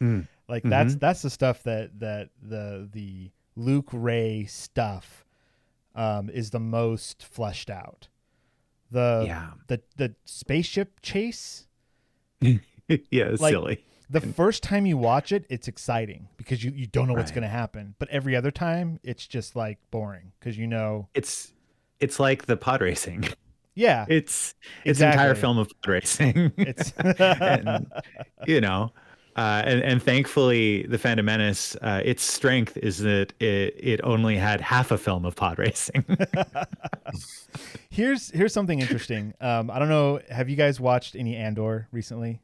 Mm. Like Mm-hmm. that's the stuff that the Luke Ray stuff is the most fleshed out. The Yeah. the spaceship chase, Yeah, it's like silly. the first time you watch it, it's exciting because you don't know what's Right. going to happen. But every other time, it's just like boring because It's like the pod racing. Yeah, It's exactly. an entire film of pod racing. It's and and thankfully the Phantom Menace, its strength is that it only had half a film of pod racing. here's something interesting. I don't know. Have you guys watched any Andor recently?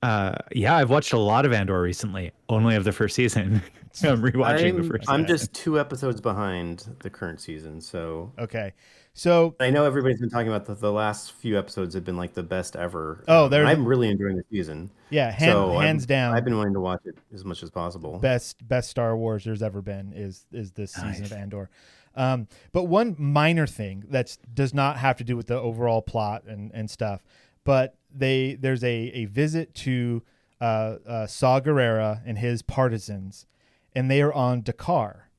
Yeah, I've watched a lot of Andor recently, only of the first season. I'm rewatching the first I'm season. just 2 episodes behind the current season, so Okay, so I know everybody's been talking about the last few episodes have been like the best ever. Oh, they're and the- I'm really enjoying the season. yeah, So hands down, I've been wanting to watch it as much as possible. best Star Wars there's ever been is this season Nice. of Andor. But one minor thing that does not have to do with the overall plot and stuff, but there's a visit to Saw Gerrera and his partisans, and they are on Dakar.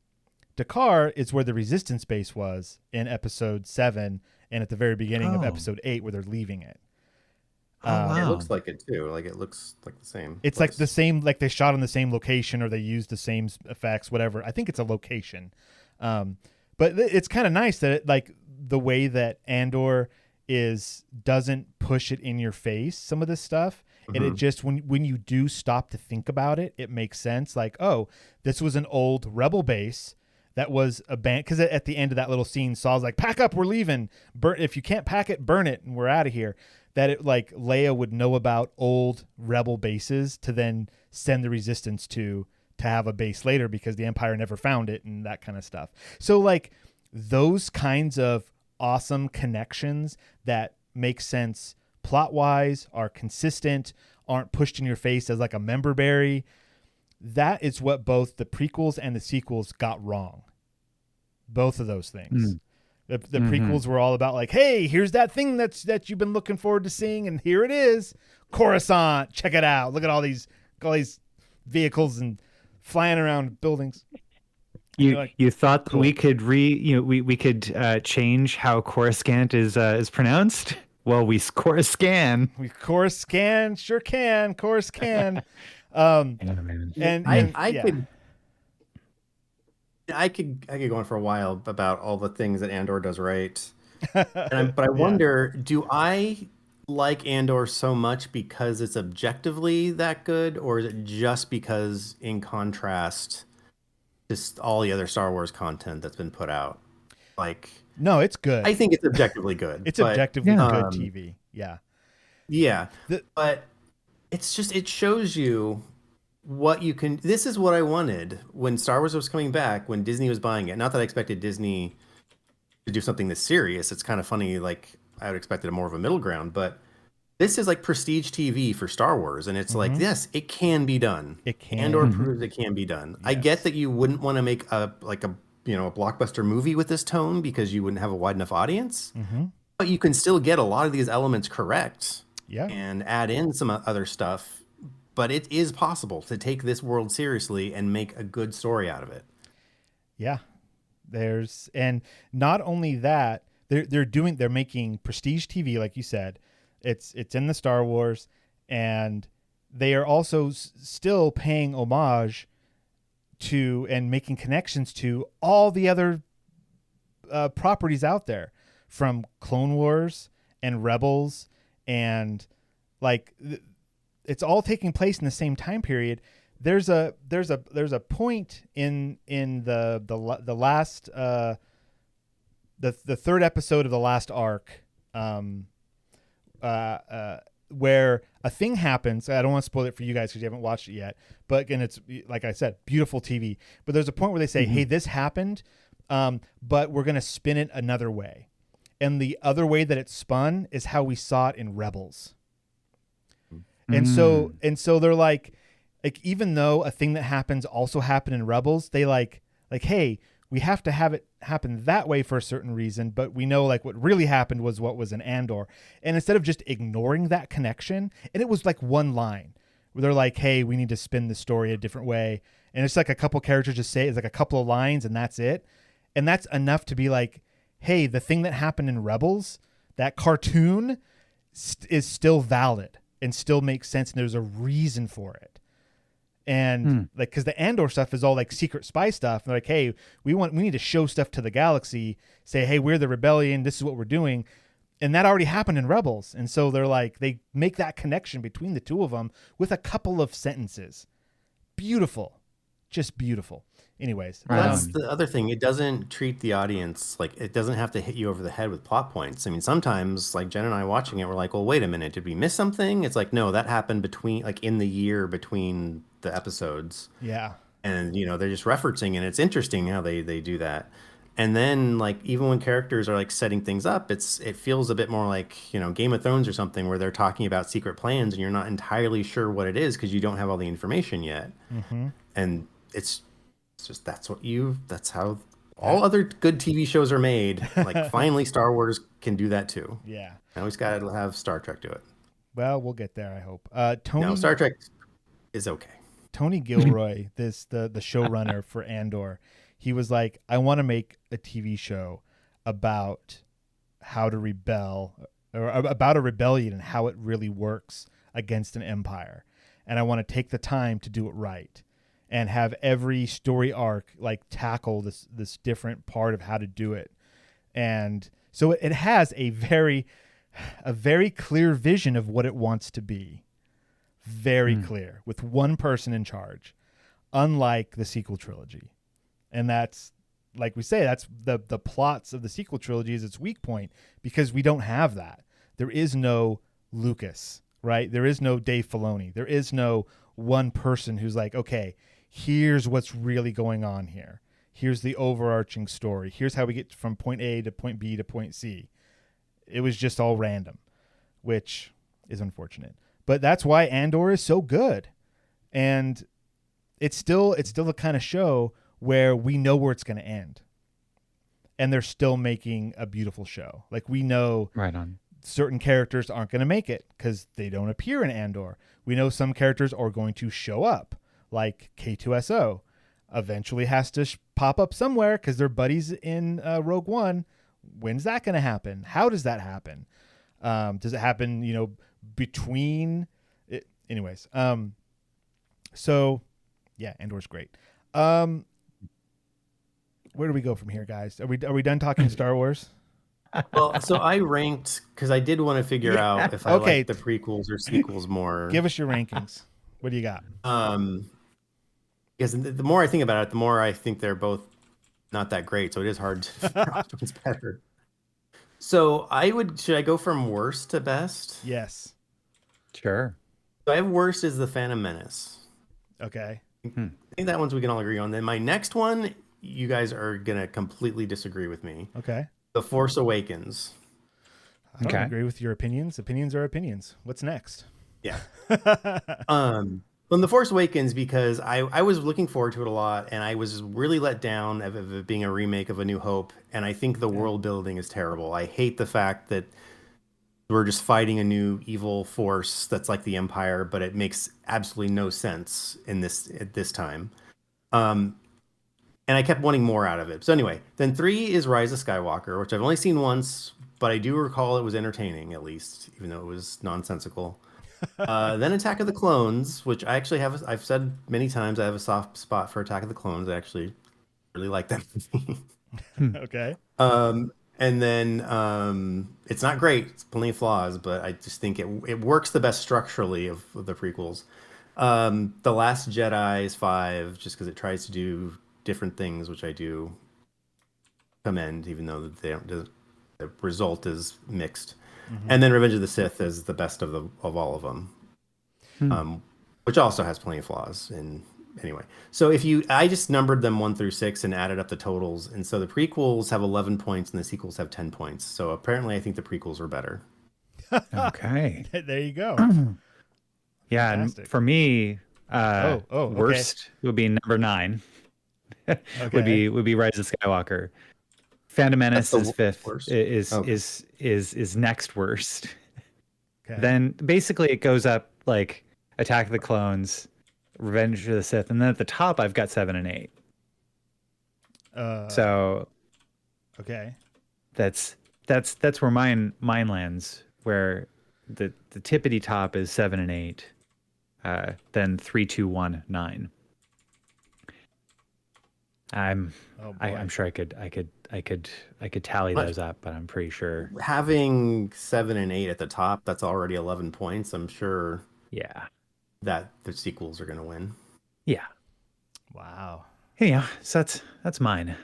Dakar is where the Resistance base was in Episode 7 and at the very beginning of Oh. Episode 8 where they're leaving it. Oh, wow. It looks like it too. Like it looks like the same. It's like the same, like they shot on the same location or they used the same effects, whatever. I think it's a location. But it's kind of nice that like the way that Andor doesn't push it in your face, some of this stuff. And it just, when you do stop to think about it, it makes sense. Like, oh, this was an old rebel base that was abandoned. Because at the end of that little scene, Saul's like, pack up, we're leaving. If you can't pack it, burn it, and we're out of here. That it like Leia would know about old rebel bases to then send the Resistance to have a base later because the Empire never found it and that kind of stuff. So like those kinds of awesome connections that make sense plot wise, are consistent, aren't pushed in your face as like a member berry. That is what both the prequels and the sequels got wrong. Both of those things. The prequels were all about like, hey, here's that thing that you've been looking forward to seeing, and here it is, Coruscant. Check it out. Look at all these vehicles and flying around buildings. You thought cool. we could we could change how Coruscant is pronounced? Well, we Coruscant. We Coruscant, sure can. Coruscant. And I could go on for a while about all the things that Andor does right. But I wonder, do I like Andor so much because it's objectively that good, or is it just because, in contrast, just all the other Star Wars content that's been put out? Like, No, it's good. I think it's objectively good, It's but objectively Yeah. good TV. Yeah. yeah, The- but it's just it shows you what you can. This is what I wanted when Star Wars was coming back, when Disney was buying it. Not that I expected Disney to do something this serious. It's kind of funny. Like I would expected a more of a middle ground, but this is like prestige TV for Star Wars, and it's like, yes, it can be done. It can. Andor proves it can be done. I get Yes. that you wouldn't want to make a a blockbuster movie with this tone because you wouldn't have a wide enough audience, but you can still get a lot of these elements correct Yeah. and add in some other stuff. But it is possible to take this world seriously and make a good story out of it. Yeah. And not only that, they're making prestige TV, like you said. It's in the Star Wars, and they are also still paying homage to and making connections to all the other properties out there, from Clone Wars and Rebels, and like it's all taking place in the same time period. There's a point in the last the third episode of the last arc, where a thing happens. I don't want to spoil it for you guys because you haven't watched it yet. But again, it's like I said, beautiful TV. But there's a point where they say, "Hey, this happened, but we're gonna spin it another way," and the other way that it's spun is how we saw it in Rebels. And so they're like even though a thing that happens also happened in Rebels, they like, hey, we have to have it happen that way for a certain reason, but we know like what really happened was what was in Andor. And instead of just ignoring that connection, and it was like one line where they're like, hey, we need to spin the story a different way. And it's like a couple characters just say it's like a couple of lines and that's it. And that's enough to be like, hey, the thing that happened in Rebels, that cartoon is still valid and still makes sense. And there's a reason for it. And like, cause the Andor stuff is all like secret spy stuff. And they're like, hey, we need to show stuff to the galaxy, say, hey, we're the rebellion. This is what we're doing. And that already happened in Rebels. And so they're like, they make that connection between the two of them with a couple of sentences. Beautiful. Just beautiful. Anyways. That's the other thing. It doesn't treat the audience like it doesn't have to hit you over the head with plot points. I mean, sometimes like Jen and I watching it, we're like, well, wait a minute. Did we miss something? It's like, no, that happened between like in the year between the episodes. Yeah. And, they're just referencing, and it's interesting how they do that. And then like, even when characters are like setting things up, it feels a bit more like, Game of Thrones or something where they're talking about secret plans and you're not entirely sure what it is because you don't have all the information yet. And it's just, that's how all other good TV shows are made. Like finally Star Wars can do that too. Yeah. Now he's got to have Star Trek do it. Well, we'll get there, I hope. Tony, No, Star Trek is okay. Tony Gilroy, the showrunner for Andor, he was like, I want to make a TV show about how to rebel, or about a rebellion and how it really works against an empire. And I want to take the time to do it right and have every story arc like tackle this different part of how to do it. And so it has a very clear vision of what it wants to be. Very clear, with one person in charge, unlike the sequel trilogy. And that's, like we say, that's the plots of the sequel trilogy is its weak point, because we don't have that. There is no Lucas, right? There is no Dave Filoni. There is no one person who's like, okay, here's what's really going on here. Here's the overarching story. Here's how we get from point A to point B to point C. It was just all random, which is unfortunate. But that's why Andor is so good. And it's still the kind of show where we know where it's going to end. And they're still making a beautiful show. Like we know right on. Certain characters aren't going to make it because they don't appear in Andor. We know some characters are going to show up, like K2SO. Eventually has to pop up somewhere because they're buddies in Rogue One. When's that going to happen? How does that happen? Does it happen, between it? Anyways. So yeah, Andor's great. Where do we go from here, guys? Are we done talking Star Wars? Well, so I ranked because I did want to figure out if I Okay. like the prequels or sequels more. Give us your rankings. What do you got? Because the more I think about it, the more I think they're both not that great. So it is hard to figure out which one's better. So should I go from worst to best? Yes. Sure. So I have worst is the Phantom Menace. Okay. I think that one's we can all agree on. Then my next one, you guys are gonna completely disagree with me. Okay. The Force Awakens. I don't agree with your opinions. Opinions are opinions. What's next? Yeah. Well, The Force Awakens, because I was looking forward to it a lot, and I was really let down of it being a remake of A New Hope, and I think the world building is terrible. I hate the fact that we're just fighting a new evil force that's like the Empire, but it makes absolutely no sense at this time. And I kept wanting more out of it. So anyway, then 3 is Rise of Skywalker, which I've only seen once, but I do recall it was entertaining, at least, even though it was nonsensical. Then Attack of the Clones, which I actually I've said many times I have a soft spot for Attack of the Clones. I actually really like that movie. Okay. And then it's not great. It's plenty of flaws, but I just think it works the best structurally of the prequels. The Last Jedi is 5, just because it tries to do different things, which I do commend, even though the result is mixed. And then Revenge of the Sith is the best of all of them, which also has plenty of flaws. And anyway, so I just numbered them 1 through 6 and added up the totals, and so the prequels have 11 points and the sequels have 10 points. So apparently, I think the prequels were better. Okay. There you go. Yeah, and Fantastic. for me, okay. worst would be number 9. Okay. would be Rise of Skywalker. Phantom Menace That's is 5th. worst? Is next worst. Okay. Then basically it goes up like Attack of the Clones, Revenge of the Sith, and then at the top I've got 7 and 8. So okay. that's where mine lands, where the tippity top is 7 and 8, then 3, 2, 1, 9. I'm sure I could tally those up, but I'm pretty sure. Having 7 and 8 at the top, that's already 11 points. I'm sure Yeah. that the sequels are going to win. Yeah. Wow. Yeah. So that's mine.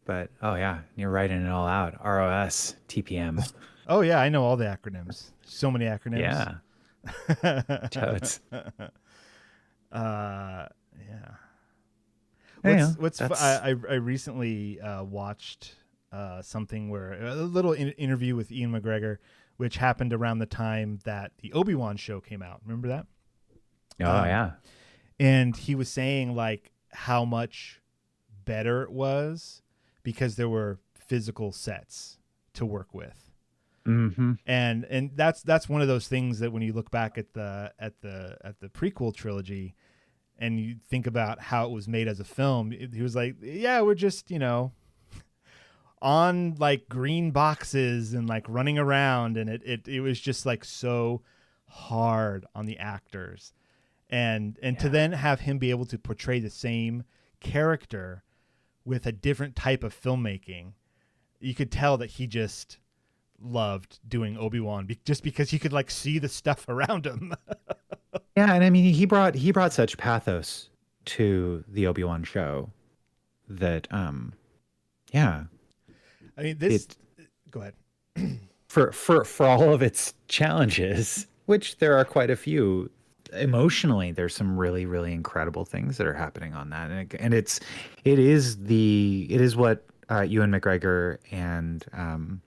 But oh yeah, you're writing it all out. ROS, TPM. Oh yeah, I know all the acronyms. So many acronyms. Yeah. Totes. Yeah. Yeah, I recently watched something where a little interview with Ian McGregor, which happened around the time that the Obi-Wan show came out. Remember that? Oh yeah. And he was saying like how much better it was because there were physical sets to work with. Mm-hmm. And that's one of those things that when you look back at the prequel trilogy and you think about how it was made as a film, he was like, yeah, we're just, on like green boxes and like running around, and it was just like so hard on the actors. And to then have him be able to portray the same character with a different type of filmmaking, you could tell that he just loved doing Obi-Wan just because you could like see the stuff around him. Yeah, and I mean he brought such pathos to the Obi-Wan show that yeah. I mean go ahead. For all of its challenges, which there are quite a few, emotionally there's some really, really incredible things that are happening on that, and it is what Ewan McGregor and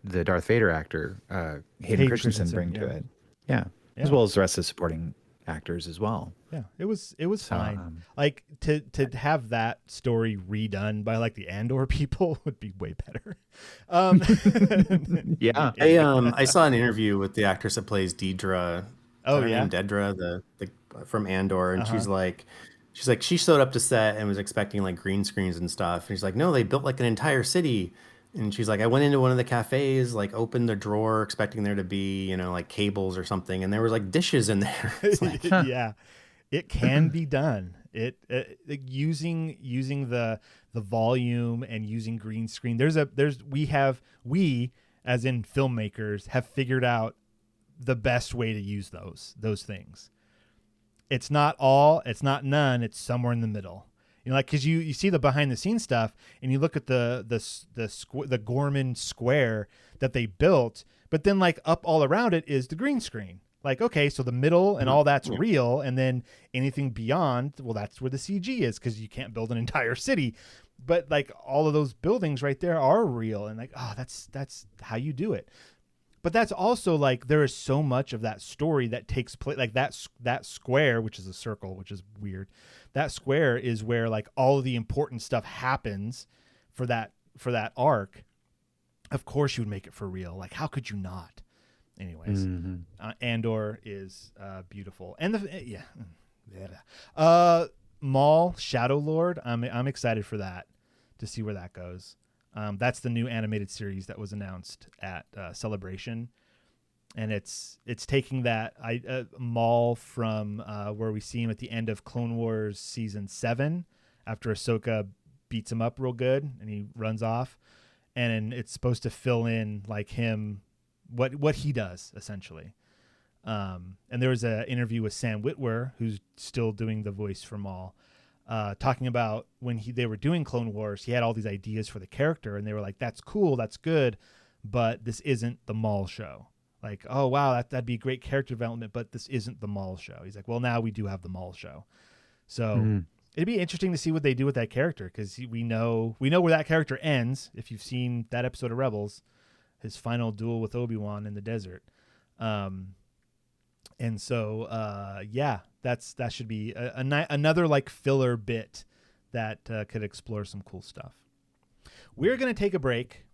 the Darth Vader actor Hayden Christensen bring to it. Yeah. As well as the rest of the supporting actors as well. Yeah, it was fine. Like to have that story redone by like the Andor people would be way better. Yeah. I saw an interview with the actress that plays Dedra. Oh yeah, Dedra, the from Andor, and she's like she showed up to set and was expecting like green screens and stuff. And she's like, no, they built like an entire city. And she's like, I went into one of the cafes, like opened the drawer, expecting there to be, like cables or something, and there was like dishes in there. Like, yeah, it can be done. Using the the volume and using green screen. We as in filmmakers have figured out the best way to use those things. It's not all, it's not none, it's somewhere in the middle. Like, because you see the behind the scenes stuff and you look at the Gorman Square that they built, but then like up all around it is the green screen. Like, okay, so the middle and all that's real, and then anything beyond, well, that's where the CG is, because you can't build an entire city. But like all of those buildings right there are real, and like, oh, that's how you do it. But that's also like, there is so much of that story that takes place, like that square, which is a circle, which is weird. That square is where like all of the important stuff happens for that arc. Of course you would make it for real. Like, how could you not? Anyways, Andor is beautiful, and Maul Shadow Lord. I'm excited for that, to see where that goes. That's the new animated series that was announced at Celebration, and it's taking that Maul from where we see him at the end of Clone Wars season 7, after Ahsoka beats him up real good and he runs off, and it's supposed to fill in like him. What he does essentially, and there was an interview with Sam Witwer, who's still doing the voice for Maul, talking about when they were doing Clone Wars, he had all these ideas for the character, and they were like, "That's cool, that's good, but this isn't the Maul show." Like, "Oh wow, that'd be great character development, but this isn't the Maul show." He's like, "Well, now we do have the Maul show," so it'd be interesting to see what they do with that character, because we know where that character ends. If you've seen that episode of Rebels. His final duel with Obi-Wan in the desert. And so, that should be another like filler bit that could explore some cool stuff. We're going to take a break.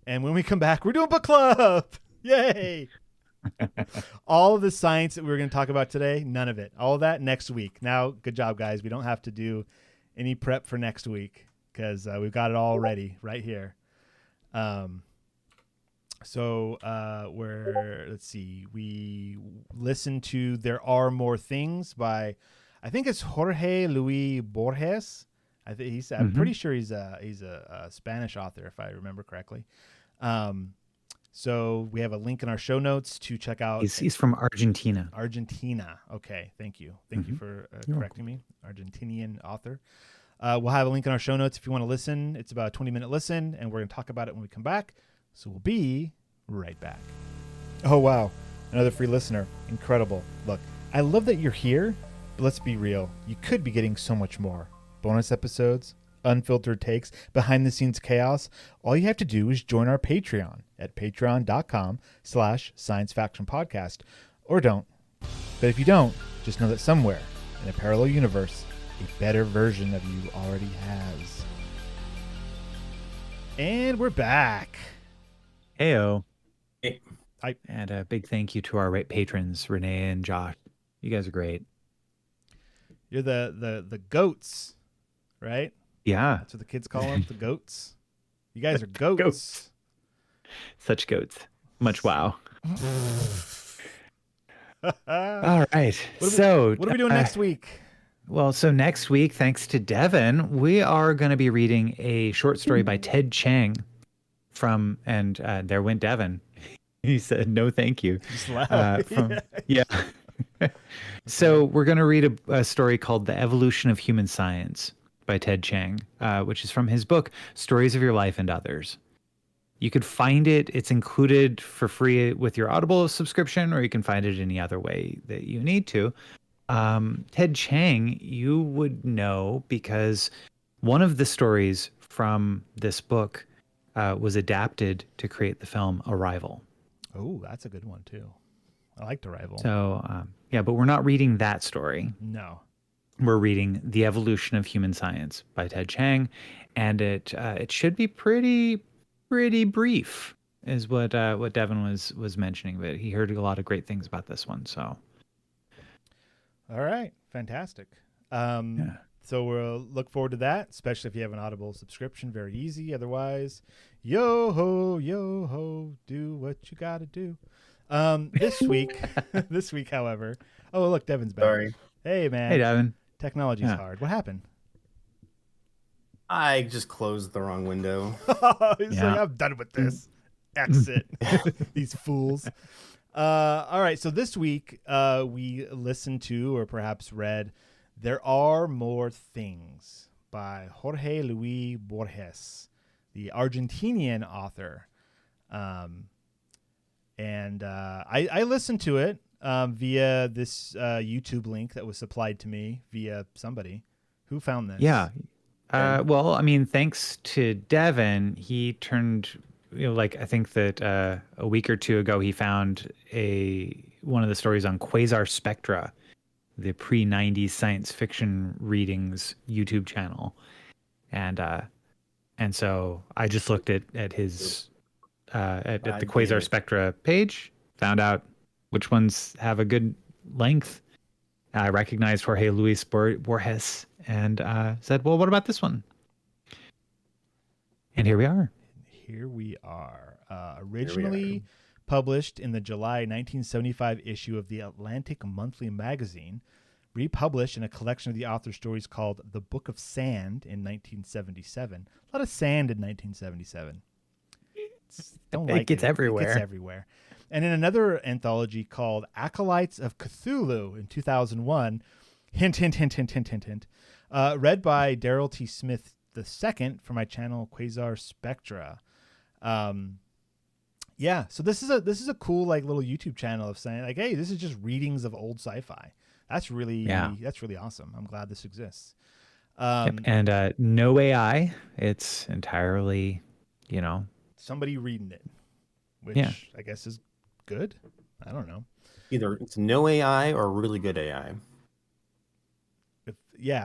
And when we come back, we're doing book club. Yay. All of the science that we were going to talk about today, none of it. All of that next week. Now, good job, guys. We don't have to do any prep for next week, because we've got it all ready right here. So let's see, we listened to There Are More Things by, I think it's Jorge Luis Borges. I'm pretty sure he's a Spanish author, if I remember correctly. So we have a link in our show notes to check out. He's from Argentina. Argentina. Okay. Thank you. Thank you for correcting me. Argentinian author. We'll have a link in our show notes if you want to listen. It's about a 20-minute listen, and we're going to talk about it when we come back. So we'll be right back. Oh, wow. Another free listener. Incredible. Look, I love that you're here, but let's be real. You could be getting so much more. Bonus episodes, unfiltered takes, behind-the-scenes chaos. All you have to do is join our Patreon at patreon.com/sciencefactionpodcast. Or don't. But if you don't, just know that somewhere in a parallel universe, a better version of you already has. And we're back. Heyo. Hey. And a big thank you to our patrons, Renee and Josh. You guys are great. You're the goats, right? Yeah. That's what the kids call them, the goats. You guys are goats. Such goats. Much wow. All right. What are we doing next week? Well, so next week, thanks to Devin, we are going to be reading a short story by Ted Chiang and there went Devin. He said, no, thank you. Yeah. So we're going to read a story called The Evolution of Human Science by Ted Chiang, which is from his book, Stories of Your Life and Others. You could find it. It's included for free with your Audible subscription, or you can find it any other way that you need to. Ted Chiang, you would know because one of the stories from this book was adapted to create the film Arrival. Oh, that's a good one too. I liked Arrival. So, but we're not reading that story. No. We're reading The Evolution of Human Science by Ted Chiang, and it should be pretty brief, is what Devin was mentioning. But he heard a lot of great things about this one. So, all right, fantastic. So we'll look forward to that, especially if you have an Audible subscription. Very easy. Otherwise, yo ho, do what you gotta do. This week, however. Oh, look, Devin's back. Sorry. Hey, man. Hey, Devin. Technology's hard. What happened? I just closed the wrong window. He's Yeah. like, I'm done with this. Exit. These fools. All right. So this week we listened to, or perhaps read, There Are More Things by Jorge Luis Borges, the Argentinian author. And I listened to it via this YouTube link that was supplied to me via somebody. Who found this? Yeah. Well, I mean, thanks to Devon, he turned, like I think that a week or two ago, he found one of the stories on quasar spectra, the pre-90s science fiction readings YouTube channel, and so I just looked at his at the quasar spectra page, found out which ones have a good length. I recognized Jorge Luis Borges and said, well, what about this one? And here we are. Here we are. Originally published in the July 1975 issue of the Atlantic Monthly magazine, republished in a collection of the author's stories called The Book of Sand in 1977. A lot of sand in 1977. It gets everywhere. It gets everywhere. And in another anthology called Acolytes of Cthulhu in 2001, hint, hint, hint, hint, hint, hint, hint, read by Daryl T. Smith II for my channel Quasar Spectra. Yeah, so this is a cool like little YouTube channel of saying like, hey, this is just readings of old sci-fi. That's really awesome. I'm glad this exists. And no AI. It's entirely, somebody reading it, which I guess is good. I don't know. Either it's no AI or really good AI.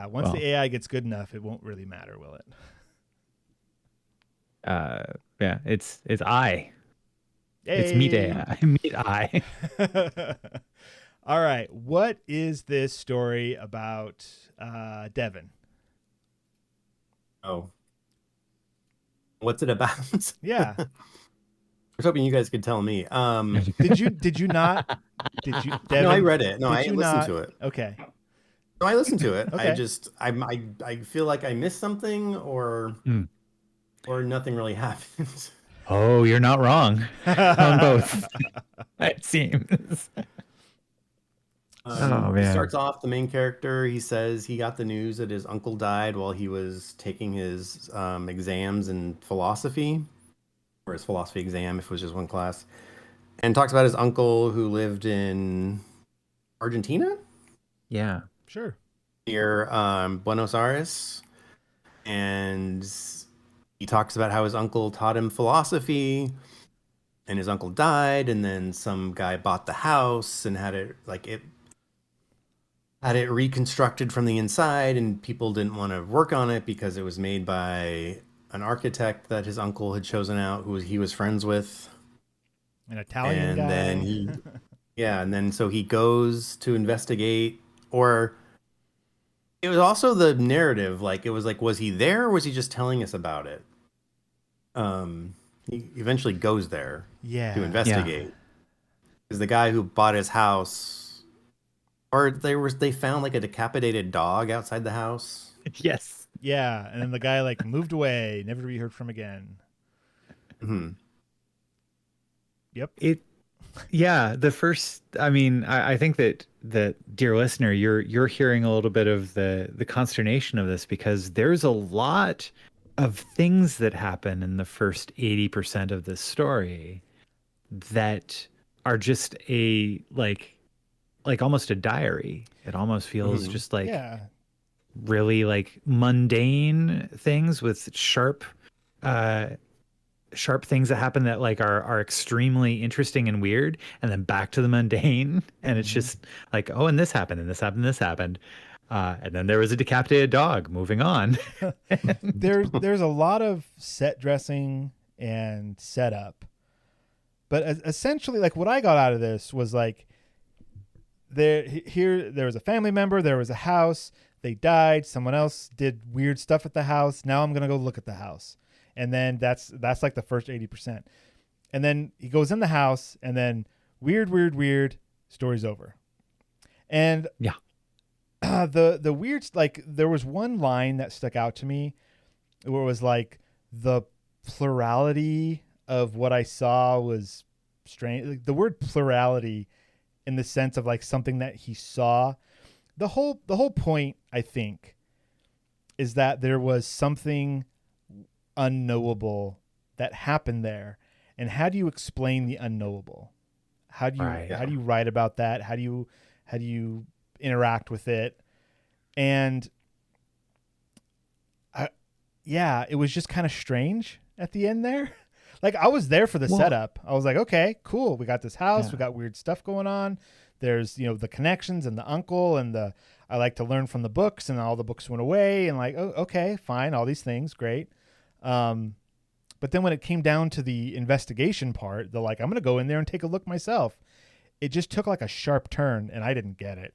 Once the AI gets good enough, it won't really matter, will it? It's I. Hey. It's meet AI. Meet I. All right. What is this story about, Devon? Oh. What's it about? Yeah. I was hoping you guys could tell me. Did you not? Did you? Devon, no, I read it. No, I listened not? to it. Okay. No, I listened to it. Okay. I feel like I missed something or nothing really happened. Oh, you're not wrong on both. It seems. Oh man! Starts off, the main character, he says he got the news that his uncle died while he was taking his exams in philosophy, or his philosophy exam if it was just one class, and talks about his uncle who lived in Argentina. Yeah, sure. Near Buenos Aires, and he talks about how his uncle taught him philosophy, and his uncle died, and then some guy bought the house and had it reconstructed from the inside, and people didn't want to work on it because it was made by an architect that his uncle had chosen out, who he was friends with. An Italian guy. And then so he goes to investigate, or it was also the narrative. Like, it was like, was he there or was he just telling us about it? He eventually goes there to investigate. Because the guy who bought his house, or they found like a decapitated dog outside the house. Yes. Yeah, and then the guy like moved away, never to be heard from again. Mm-hmm. Yep. The first. I mean, I think that dear listener, you're hearing a little bit of the consternation of this, because there's a lot of things that happen in the first 80% of this story that are just a like almost a diary. It almost feels just like really like mundane things with sharp things that happen that like are extremely interesting and weird, and then back to the mundane, and it's just like, oh, and this happened, and this happened, and this happened, and then there was a decapitated dog. Moving on. There's a lot of set dressing and setup, but essentially, like, what I got out of this was like, there was a family member, there was a house, they died, someone else did weird stuff at the house, now I'm gonna go look at the house. And then that's like the first 80%. And then he goes in the house, and then weird, story's over. And the weird, like, there was one line that stuck out to me where it was like the plurality of what I saw was strange. Like, the word plurality in the sense of like something that he saw. The whole point, I think, is that there was something unknowable that happened there. And how do you explain the unknowable? How do you Right. how do you write about that? How do you interact with it? And it was just kind of strange at the end there. Like, I was there for the setup. I was like, okay, cool. We got this house. We got weird stuff going on. There's, the connections and the uncle and I like to learn from the books, and all the books went away, and like, oh, okay, fine. All these things, great. But then when it came down to the investigation part, I'm going to go in there and take a look myself. It just took like a sharp turn, and I didn't get it.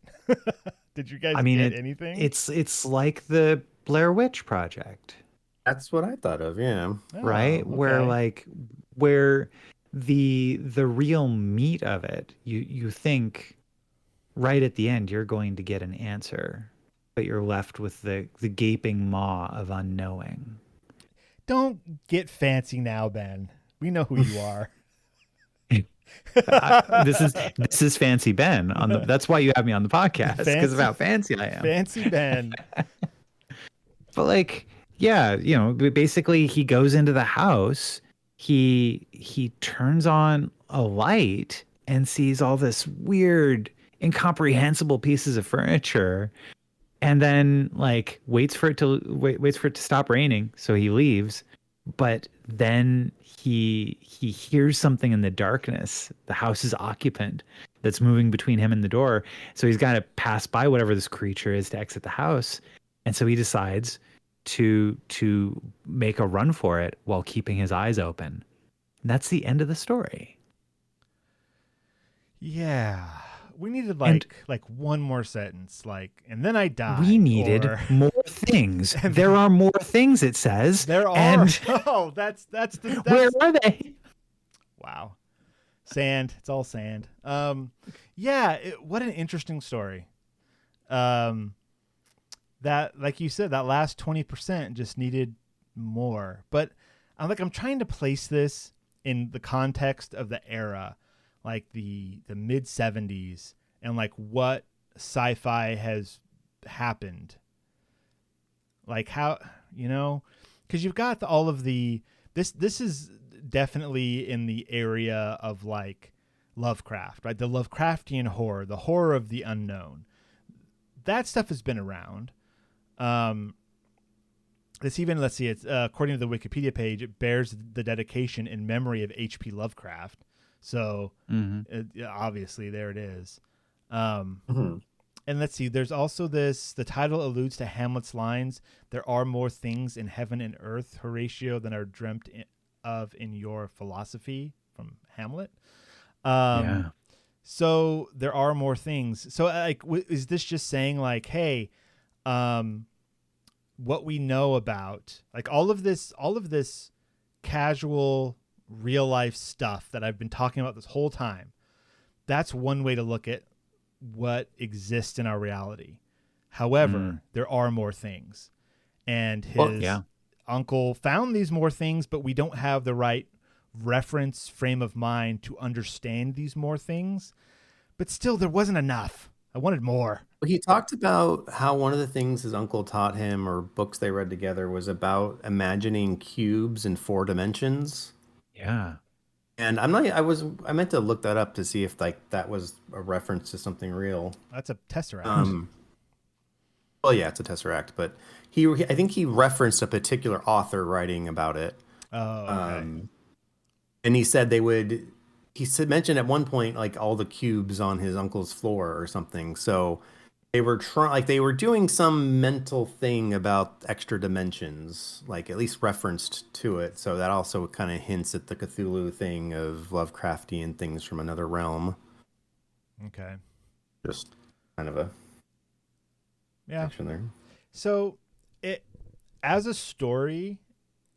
Did you guys get anything? It's like the Blair Witch Project. That's what I thought of. Yeah. Right. Okay. Where the real meat of it, you think right at the end you're going to get an answer, but you're left with the gaping maw of unknowing. Don't get fancy now, Ben. We know who you are. This is Fancy Ben that's why you have me on the podcast, because of how fancy I am. Fancy Ben. But like, yeah, basically he goes into the house, he turns on a light and sees all this weird, incomprehensible pieces of furniture, and then like waits for it to stop raining, so he leaves. But then he hears something in the darkness, the house's occupant, that's moving between him and the door. So he's got to pass by whatever this creature is to exit the house. And so he decides to make a run for it while keeping his eyes open. And that's the end of the story. Yeah. We needed like one more sentence, and then I died. We needed more things. There are more things, it says. There are. And that's where are they? Wow. Sand. It's all sand. What an interesting story. That, like you said, that last 20% just needed more. But I'm trying to place this in the context of the era, like the mid 70s, and like what sci-fi has happened. Like how, because you've got all of this is definitely in the area of like Lovecraft, right? The Lovecraftian horror, the horror of the unknown. That stuff has been around. It's even, let's see, it's according to the Wikipedia page, it bears the dedication in memory of H.P. Lovecraft. So obviously there it is. And let's see, there's also the title alludes to Hamlet's lines, "There are more things in heaven and earth, Horatio, than are dreamt of in your philosophy," from Hamlet. So there are more things. So like, is this just saying like, hey, what we know about like all of this casual real life stuff that I've been talking about this whole time, that's one way to look at what exists in our reality. However, there are more things, and his uncle found these more things, but we don't have the right reference frame of mind to understand these more things. But still, there wasn't enough. I wanted more. He talked about how one of the things his uncle taught him, or books they read together, was about imagining cubes in 4 dimensions. Yeah. And I meant to look that up to see if like that was a reference to something real. That's a tesseract. Well, yeah, it's a tesseract, but I think he referenced a particular author writing about it. Oh, okay. And he said mentioned at one point like all the cubes on his uncle's floor or something. So they were doing some mental thing about extra dimensions, like at least referenced to it. So that also kind of hints at the Cthulhu thing of Lovecraftian things from another realm. Okay. Just kind of a connection there. So it, as a story,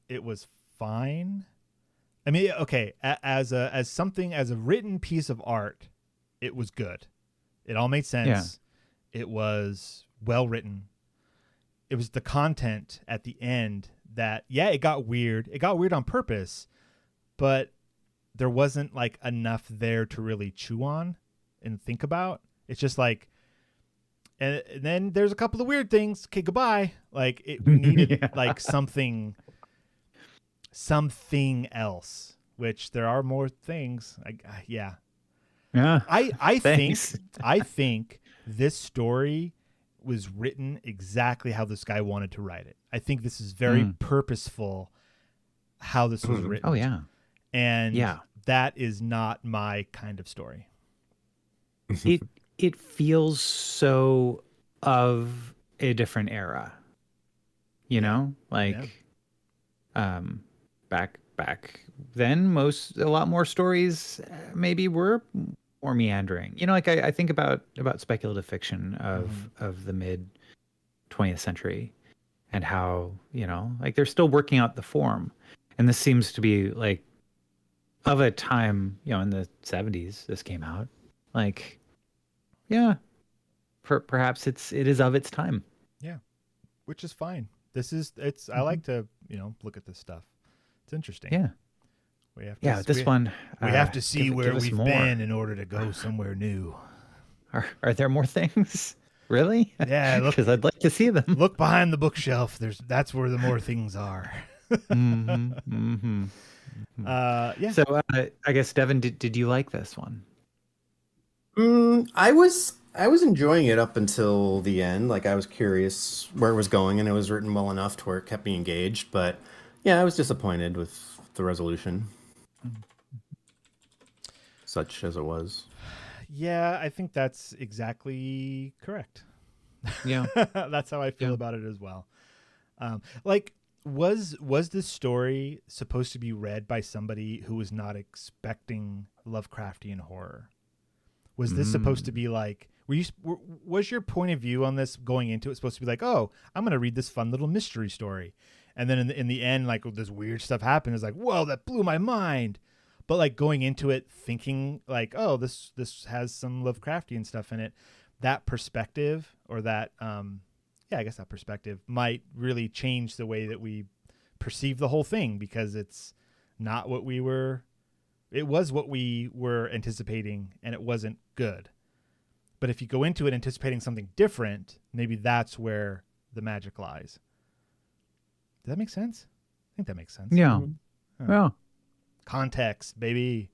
it was fine. I mean, okay, as a written piece of art, it was good. It all made sense. Yeah. It was well written. It was the content at the end that, yeah, it got weird. It got weird on purpose, but there wasn't like enough there to really chew on and think about. It's just like, and then there's a couple of weird things. Okay, goodbye. Like we needed like something else, which there are more things. Yeah. I think this story was written exactly how this guy wanted to write it. I think this is very purposeful how this was written. Oh yeah. And that is not my kind of story. It feels so of a different era, you know, like back then, a lot more stories maybe were more meandering. You know, like I think about speculative fiction of the mid 20th century and how, you know, like they're still working out the form. And this seems to be like of a time, you know, in the 70s this came out. Like, yeah, perhaps it is of its time. Yeah, which is fine. I like to, you know, look at this stuff. It's interesting. Yeah. We have to see where we've been in order to go somewhere new. Are there more things? Really? Yeah, because I'd like to see them. Look behind the bookshelf. That's where the more things are. Yeah. So I guess Devin, did you like this one? I was enjoying it up until the end. Like I was curious where it was going, and it was written well enough to where it kept me engaged. But yeah, I was disappointed with the resolution, such as it was. Yeah, I think that's exactly correct. Yeah, that's how I feel about it as well. Like, was this story supposed to be read by somebody who was not expecting Lovecraftian horror? Was this supposed to be like, was your point of view on this going into it supposed to be like, oh, I'm going to read this fun little mystery story. And then in the end, like this weird stuff happened. It's like, whoa, that blew my mind. But like going into it thinking like, oh, this has some Lovecraftian stuff in it. That perspective or that, I guess that perspective might really change the way that we perceive the whole thing, because it's not what we were. It was what we were anticipating, and it wasn't good. But if you go into it anticipating something different, maybe that's where the magic lies. Does that make sense? I think that makes sense. Yeah. Yeah. Context, baby.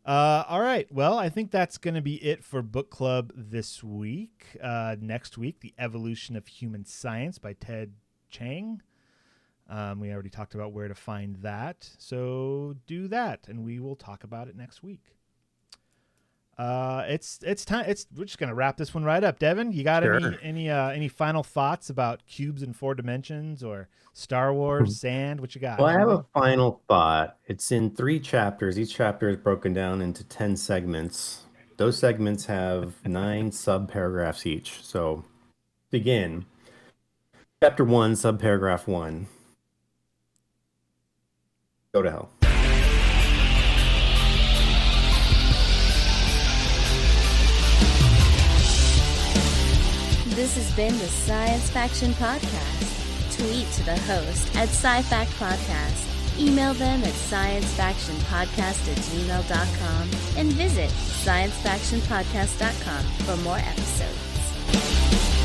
All right. Well, I think that's going to be it for Book Club this week. Next week, The Evolution of Human Science by Ted Chiang. We already talked about where to find that. So do that, and we will talk about it next week. It's time. We're just going to wrap this one right up. Devin, you got any final thoughts about cubes in 4 dimensions or Star Wars, sand? What you got? Well, I have a final thought. It's in 3 chapters. Each chapter is broken down into 10 segments. Those segments have 9 sub-paragraphs each. So begin. Chapter 1, subparagraph 1. Go to hell. This has been the Science Faction Podcast. Tweet to the host at SciFact Podcast. Email them at sciencefactionpodcast@gmail.com and visit sciencefactionpodcast.com for more episodes.